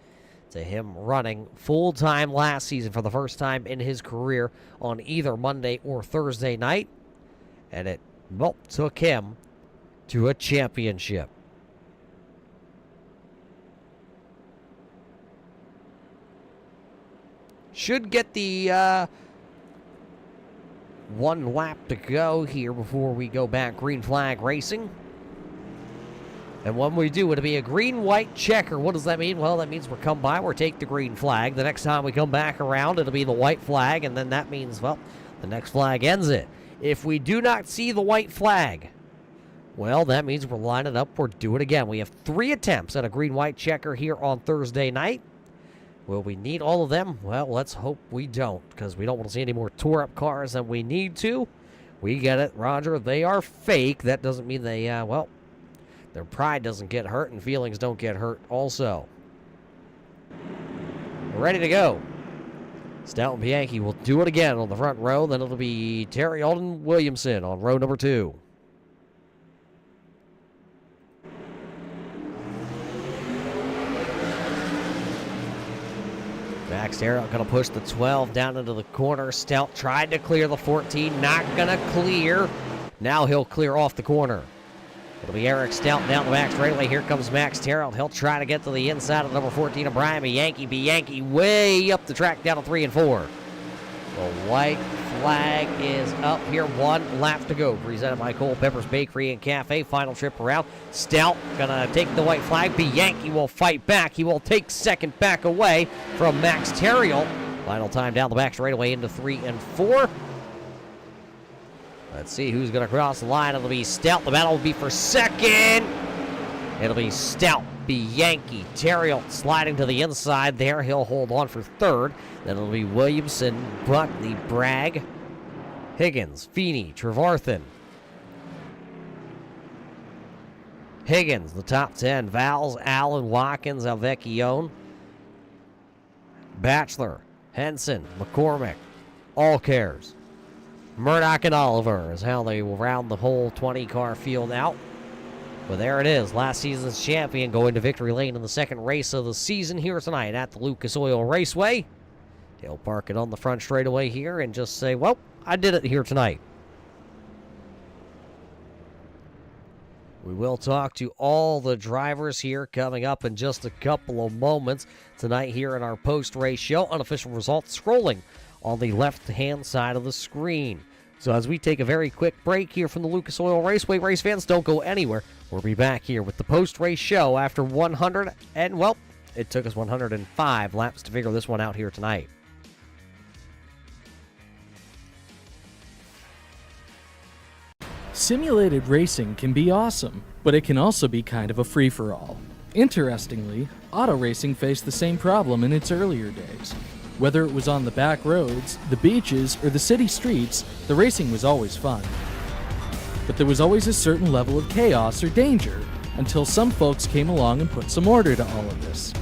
to him running full-time last season for the first time in his career on either Monday or Thursday night. And it took him to a championship. Should get the 1 lap to go here before we go back green flag racing. And when we do, it'll be a green-white checker. What does that mean? Well, that means we'll come by, we'll take the green flag. The next time we come back around, it'll be the white flag, and then that means, well, the next flag ends it. If we do not see the white flag, Well, that means we're lining up for Do It Again. We have 3 attempts at a green-white checker here on Thursday night. Will we need all of them? Well, let's hope we don't, because we don't want to see any more tore-up cars than we need to. We get it, Roger. They are fake. That doesn't mean they, their pride doesn't get hurt and feelings don't get hurt also. We're ready to go. Stout and Bianchi will do it again on the front row. Then it'll be Terry Alden Williamson on row number 2. Max Terrell going to push the 12 down into the corner. Stout tried to clear the 14. Not going to clear. Now he'll clear off the corner. It'll be Eric Stout down the back straightaway. Here comes Max Terrell. He'll try to get to the inside of number 14 of Brian Bianchi. Bianchi way up the track down to 3 and 4. The white flag is up here. 1 lap to go. Presented by Cole Pepper's Bakery and Cafe. Final trip around. Stout gonna take the white flag. Bianchi will fight back. He will take second back away from Max Terrell. Final time down the back straightaway into 3 and 4. Let's see who's going to cross the line. It'll be Stout. The battle will be for second. It'll be Stout, Bianchi, Terrell sliding to the inside there. He'll hold on for third. Then it'll be Williamson, Buckley, Bragg, Higgins, Feeney, Trevarthen. Higgins, the top 10. Vals, Allen, Watkins, Alvecchione, Batchelor, Henson, McCormick, All Cares. Murdoch and Oliver is how they will round the whole 20-car field out. But there it is, last season's champion going to victory lane in the second race of the season here tonight at the Lucas Oil Raceway. He'll park it on the front straightaway here and just say, well, I did it here tonight. We will talk to all the drivers here coming up in just a couple of moments tonight here in our post-race show. Unofficial results scrolling on the left-hand side of the screen. So as we take a very quick break here from the Lucas Oil Raceway, race fans, don't go anywhere. We'll be back here with the post-race show after 100, and well, it took us 105 laps to figure this one out here tonight. Simulated racing can be awesome, but it can also be kind of a free-for-all. Interestingly, auto racing faced the same problem in its earlier days. Whether it was on the back roads, the beaches, or the city streets, the racing was always fun. But there was always a certain level of chaos or danger until some folks came along and put some order to all of this.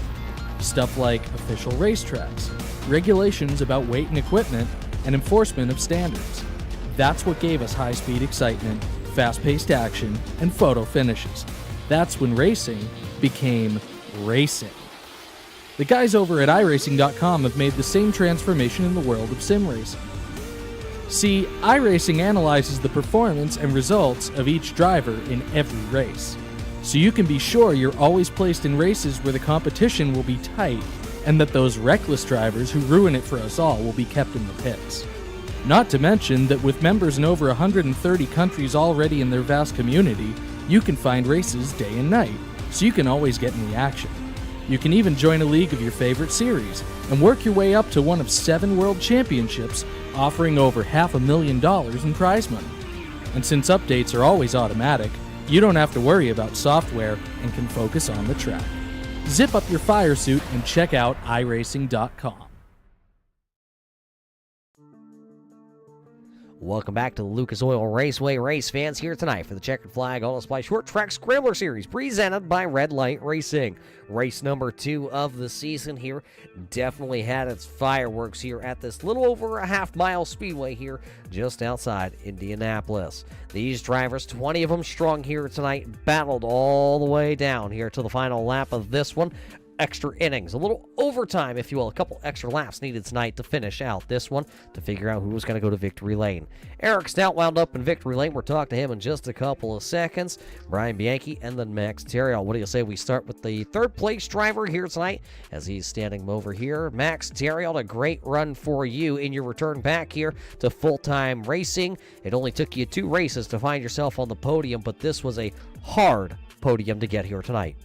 Stuff like official racetracks, regulations about weight and equipment, and enforcement of standards. That's what gave us high-speed excitement, fast-paced action, and photo finishes. That's when racing became racing. The guys over at iRacing.com have made the same transformation in the world of sim racing. See, iRacing analyzes the performance and results of each driver in every race, so you can be sure you're always placed in races where the competition will be tight and that those reckless drivers who ruin it for us all will be kept in the pits. Not to mention that with members in over 130 countries already in their vast community, you can find races day and night, so you can always get in the action. You can even join a league of your favorite series and work your way up to one of 7 world championships, offering over $500,000 in prize money. And since updates are always automatic, you don't have to worry about software and can focus on the track. Zip up your fire suit and check out iRacing.com. Welcome back to the Lucas Oil Raceway. Race fans here tonight for the Checkered Flag Auto Supply Short Track Scrambler Series presented by Red Light Racing. Race number 2 of the season here definitely had its fireworks here at this little over a half-mile speedway here just outside Indianapolis. These drivers, 20 of them strong here tonight, battled all the way down here to the final lap of this one. Extra innings, a little overtime, if you will, a couple extra laps needed tonight to finish out this one to figure out who was going to go to victory lane. Eric Stout wound up in victory lane. We'll talk to him in just a couple of seconds. Brian Bianchi and then Max Terrell. What do you say we start with the third place driver here tonight as he's standing over here? Max Terrell, a great run for you in your return back here to full-time racing. It only took you 2 races to find yourself on the podium, but this was a hard podium to get here tonight.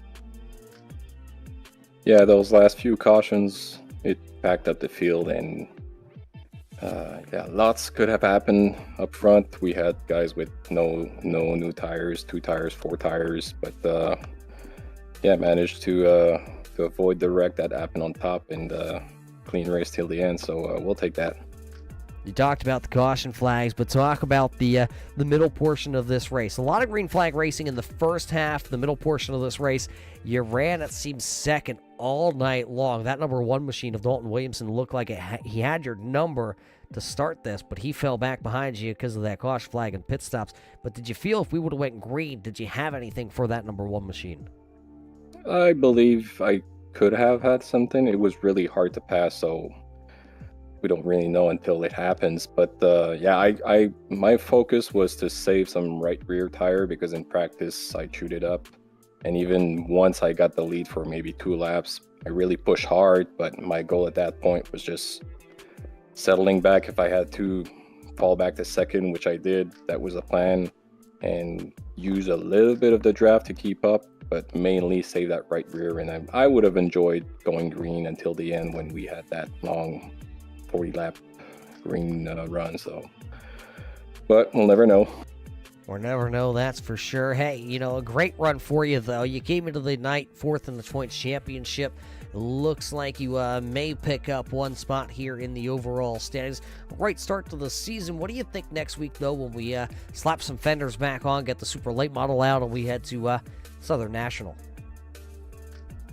Yeah, those last few cautions, it packed up the field, and Yeah, lots could have happened up front. We had guys with no new tires, 2 tires, 4 tires, but yeah, managed to avoid the wreck that happened on top and clean race till the end. So we'll take that. You talked about the caution flags, but talk about the middle portion of this race. A lot of green flag racing in the first half. The middle portion of this race, you ran, it seems, second all night long. That number 1 machine of Dalton Williamson looked like he had your number to start this, but he fell back behind you because of that caution flag and pit stops. But did you feel if we would have went green, did you have anything for that number 1 machine? I believe I could have had something. It was really hard to pass, so we don't really know until it happens. But yeah, my focus was to save some right rear tire because in practice I chewed it up. And even once I got the lead for maybe 2 laps, I really pushed hard. But my goal at that point was just settling back. If I had to fall back to second, which I did, that was the plan, and use a little bit of the draft to keep up, but mainly save that right rear. And I would have enjoyed going green until the end when we had that long 40-lap green run. So, but we'll never know. We'll never know, that's for sure. Hey, a great run for you, though. You came into the night 4th in the points championship. Looks like you may pick up 1 spot here in the overall standings. Great start to the season. What do you think next week, though, when we slap some fenders back on, get the super late model out, and we head to Southern National?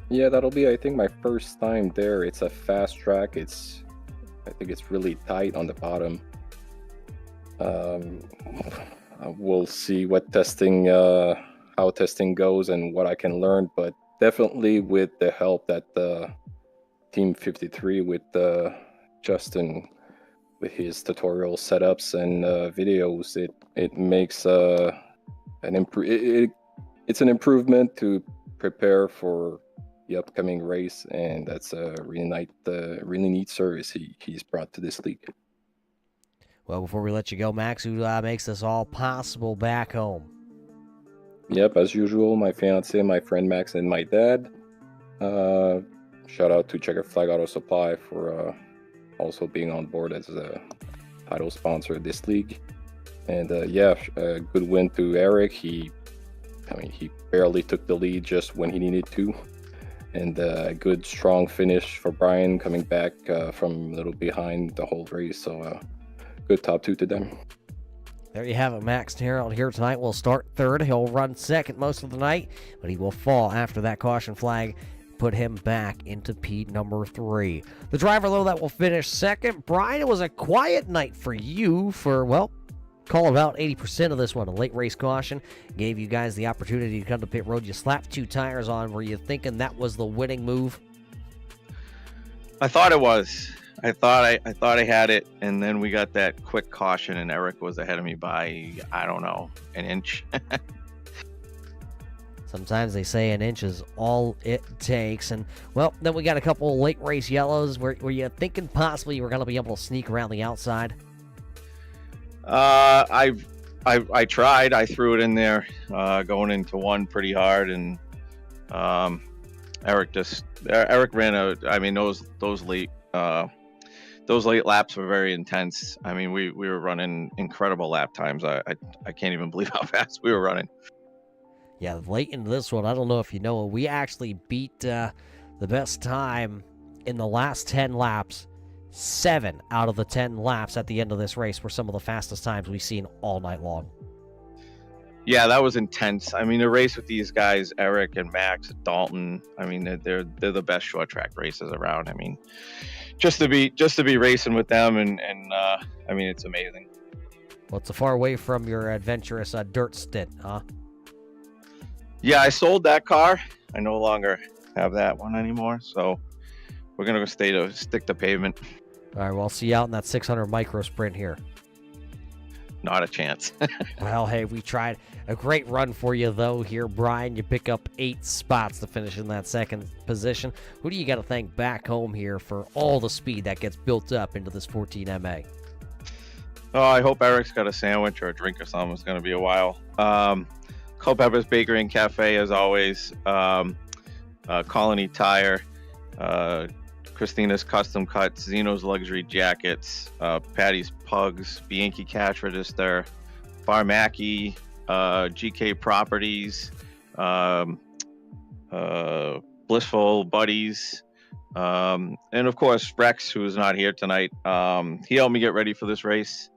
Yeah, that'll be, I think, my first time there. It's a fast track. I think it's really tight on the bottom. We'll see what how testing goes and what I can learn, but definitely with the help that Team 53 with Justin, with his tutorial setups and videos, it makes it's an improvement to prepare for the upcoming race, and that's a really neat service he's brought to this league. Well, before we let you go, Max, who makes this all possible back home? Yep, as usual, my fiance, my friend Max, and my dad. Shout out to Checkered Flag Auto Supply for also being on board as a title sponsor of this league. And yeah, a good win to Eric. He barely took the lead just when he needed to. And a good, strong finish for Brian, coming back from a little behind the whole race. So good top 2 to them. There you have it. Max Terrell here tonight will start 3rd. He'll run 2nd most of the night, but he will fall after that caution flag put him back into P number 3. The driver, though, that will finish 2nd, Brian, it was a quiet night for you for, well, call about 80% of this one. A late race caution gave you guys the opportunity to come to pit road. You slapped 2 tires on. Were you thinking that was the winning move? I thought it was. I thought I had it, and then we got that quick caution, and Eric was ahead of me by, I don't know, an inch. Sometimes they say an inch is all it takes. And, well, then we got a couple of late race yellows. Were you thinking possibly you were going to be able to sneak around the outside? I tried. I threw it in there, going into 1 pretty hard, and Eric ran out. I mean, those late laps were very intense. I mean, we were running incredible lap times. I can't even believe how fast we were running. Yeah, late into this one, I don't know if you know, we actually beat the best time in the last 10 laps. 7 out of the 10 laps at the end of this race were some of the fastest times we've seen all night long. Yeah, that was intense. I mean, the race with these guys, Eric and Max, Dalton, I mean, they're the best short track races around. I mean, just to be racing with them, and I mean, it's amazing. Well, it's a far away from your adventurous dirt stint, huh? Yeah, I sold that car. I no longer have that one anymore, so we're gonna stick to pavement. All right, well, I'll see you out in that 600 micro sprint here. Not a chance. Well, hey, we tried. A great run for you, though, here, Brian. You pick up 8 spots to finish in that 2nd position. Who do you got to thank back home here for all the speed that gets built up into this 14 MA? Oh, I hope Eric's got a sandwich or a drink or something. It's going to be a while. Culpepper's Bakery and Cafe, as always. Colony Tire. Christina's Custom Cuts, Zeno's Luxury Jackets, Patty's Pugs, Bianchi Cash Register, Farmaki, GK Properties, Blissful Buddies, and of course Rex, who is not here tonight. He helped me get ready for this race.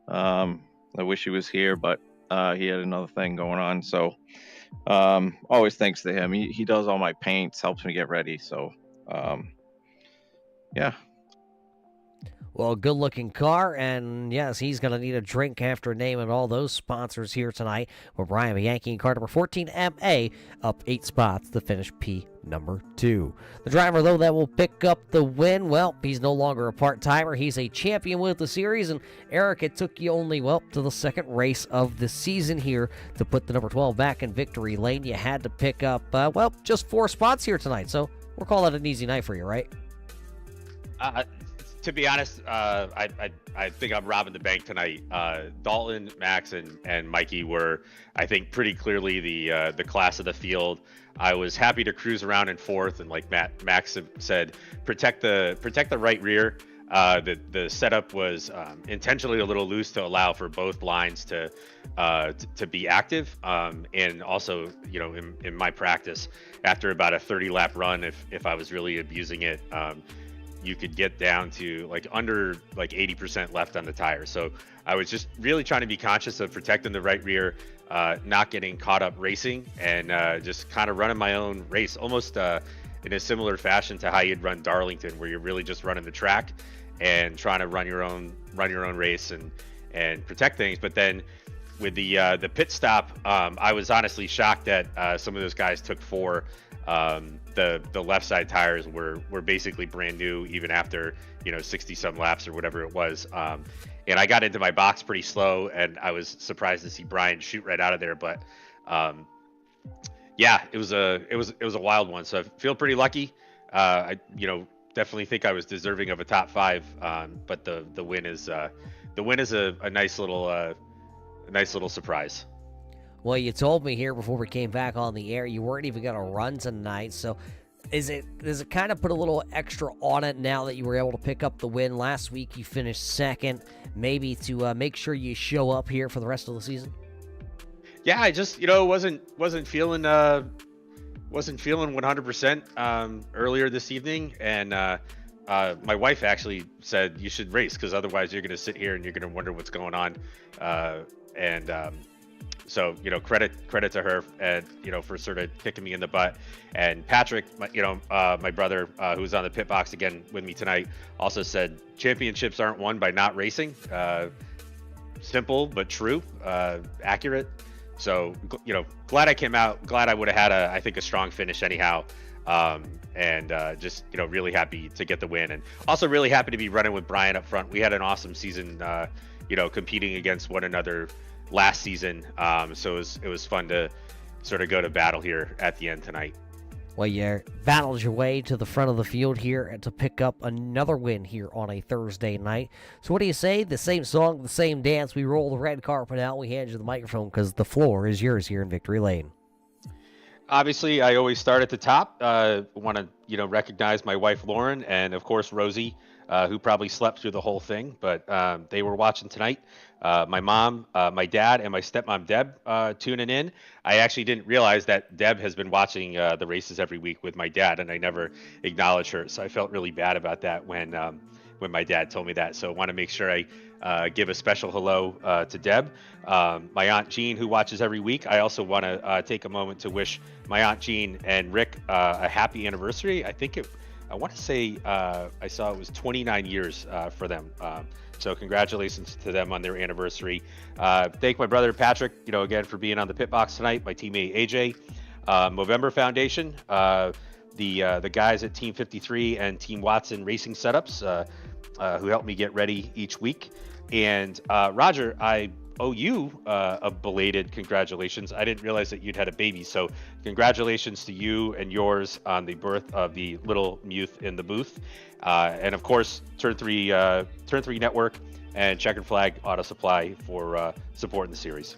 I wish he was here, but he had another thing going on. So always thanks to him. He does all my paints, helps me get ready. So yeah. Well, good looking car, and yes, he's going to need a drink after naming all those sponsors here tonight. With Brian Bianchi in car number 14, MA, up 8 spots to finish P number 2. The driver, though, that will pick up the win, well, he's no longer a part-timer. He's a champion with the series, and Eric, it took you only, well, to the second race of the season here to put the number 12 back in victory lane. You had to pick up, well, just 4 spots here tonight, so we'll call it an easy night for you, right? To be honest, I think I'm robbing the bank tonight. Dalton, Max, and Mikey were, I think, pretty clearly the class of the field. I was happy to cruise around in fourth, and like Max said, protect the right rear. The setup was intentionally a little loose to allow for both lines to be active, and also, you know, in my practice, after about a 30 lap run, if I was really abusing it, you could get down to like under like 80% left on the tire. So I was just really trying to be conscious of protecting the right rear, not getting caught up racing, and just kind of running my own race, almost in a similar fashion to how you'd run Darlington, where you're really just running the track and trying to run your own race and protect things. But then with the pit stop, I was honestly shocked that some of those guys took 4. The left side tires were basically brand new, even after, you know, 60 some laps or whatever it was. And I got into my box pretty slow, and I was surprised to see Brian shoot right out of there. But yeah, it was a wild one. So I feel pretty lucky. I definitely think I was deserving of a top 5. But the win is a nice little surprise. Well, you told me here before we came back on the air you weren't even going to run tonight, so does it kind of put a little extra on it now that you were able to pick up the win? Last week you finished second, maybe to make sure you show up here for the rest of the season? Yeah, I just, wasn't feeling 100% earlier this evening, and my wife actually said you should race, because otherwise you're going to sit here and you're going to wonder what's going on, so, credit to her, and, for sort of kicking me in the butt. And Patrick, my brother, who's on the pit box again with me tonight, also said championships aren't won by not racing. Simple, but true, accurate. So, glad I came out, glad I would have had I think a strong finish anyhow. And just, really happy to get the win, and also really happy to be running with Brian up front. We had an awesome season, competing against one another last season, so it was fun to sort of go to battle here at the end tonight. Well, you battled your way to the front of the field here and to pick up another win here on a Thursday night. So what do you say? The same song, the same dance. We roll the red carpet out. We hand you the microphone because the floor is yours here in Victory Lane. Obviously, I always start at the top. Want to recognize my wife Lauren, and of course Rosie, who probably slept through the whole thing, but they were watching tonight. My mom, my dad, and my stepmom Deb tuning in. I actually didn't realize that Deb has been watching the races every week with my dad, and I never acknowledged her, so I felt really bad about that when my dad told me that. So I want to make sure I give a special hello to Deb. My Aunt Jean, who watches every week. I also want to take a moment to wish my Aunt Jean and Rick a happy anniversary. I want to say I saw it was 29 years for them. So congratulations to them on their anniversary. Thank my brother Patrick, again, for being on the pit box tonight. My teammate AJ, Movember Foundation, the guys at Team 53 and Team Watson Racing Setups, who helped me get ready each week. And Roger, I owe you a belated congratulations. I didn't realize that you'd had a baby, so congratulations to you and yours on the birth of the little Muth in the booth. And of course, Turn 3 Network and Checkered Flag Auto Supply for supporting the series.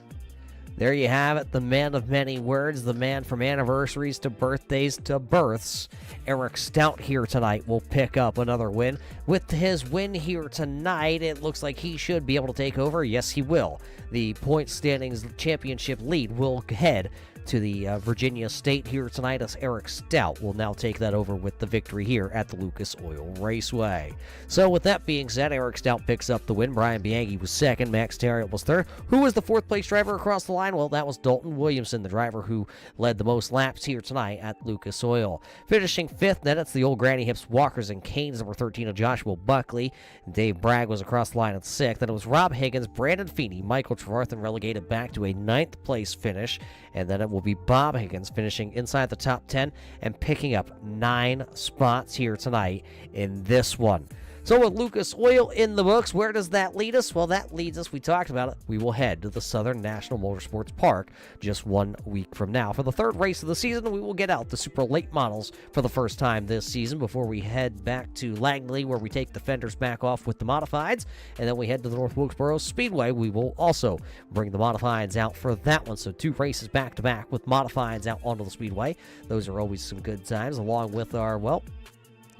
There you have it, the man of many words, the man from anniversaries to birthdays to births. Eric Stout here tonight will pick up another win. With his win here tonight, it looks like he should be able to take over. Yes, he will. The point standings championship lead will head to the Virginia State here tonight, as Eric Stout will now take that over with the victory here at the Lucas Oil Raceway. So with that being said, Eric Stout picks up the win. Brian Bianchi was second. Max Terriot was third. Who was the fourth place driver across the line? Well, that was Dalton Williamson, the driver who led the most laps here tonight at Lucas Oil. Finishing fifth, then it's the old Granny Hips Walkers and Canes, number 13 of Joshua Buckley. Dave Bragg was across the line at sixth. Then it was Rob Higgins, Brandon Feeney, Michael Trevarthen relegated back to a ninth place finish. And then it will be Bob Higgins finishing inside the top 10 and picking up 9 spots here tonight in this one. So with Lucas Oil in the books, where does that lead us? Well, that leads us, we talked about it, we will head to the Southern National Motorsports Park just 1 week from now. For the third race of the season, we will get out the super late models for the first time this season before we head back to Langley, where we take the fenders back off with the modifieds, and then we head to the North Wilkesboro Speedway. We will also bring the modifieds out for that one. So 2 races back-to-back with modifieds out onto the Speedway. Those are always some good times, along with our, well,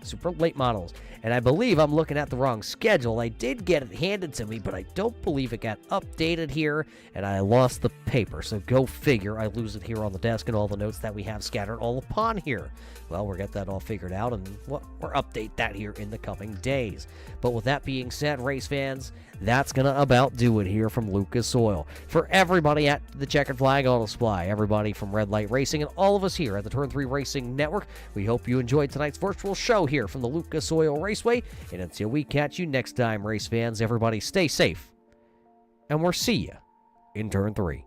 super late models. And I believe I'm looking at the wrong schedule. I did get it handed to me, but I don't believe it got updated here, and I lost the paper. So go figure, I lose it here on the desk and all the notes that we have scattered all upon here. Well, we'll get that all figured out, and we'll update that here in the coming days. But with that being said, race fans, that's going to about do it here from Lucas Oil. For everybody at the Checkered Flag Auto Supply, everybody from Red Light Racing, and all of us here at the Turn 3 Racing Network, we hope you enjoyed tonight's virtual show here from the Lucas Oil Raceway. And until we catch you next time, race fans, everybody stay safe, and we'll see you in Turn 3.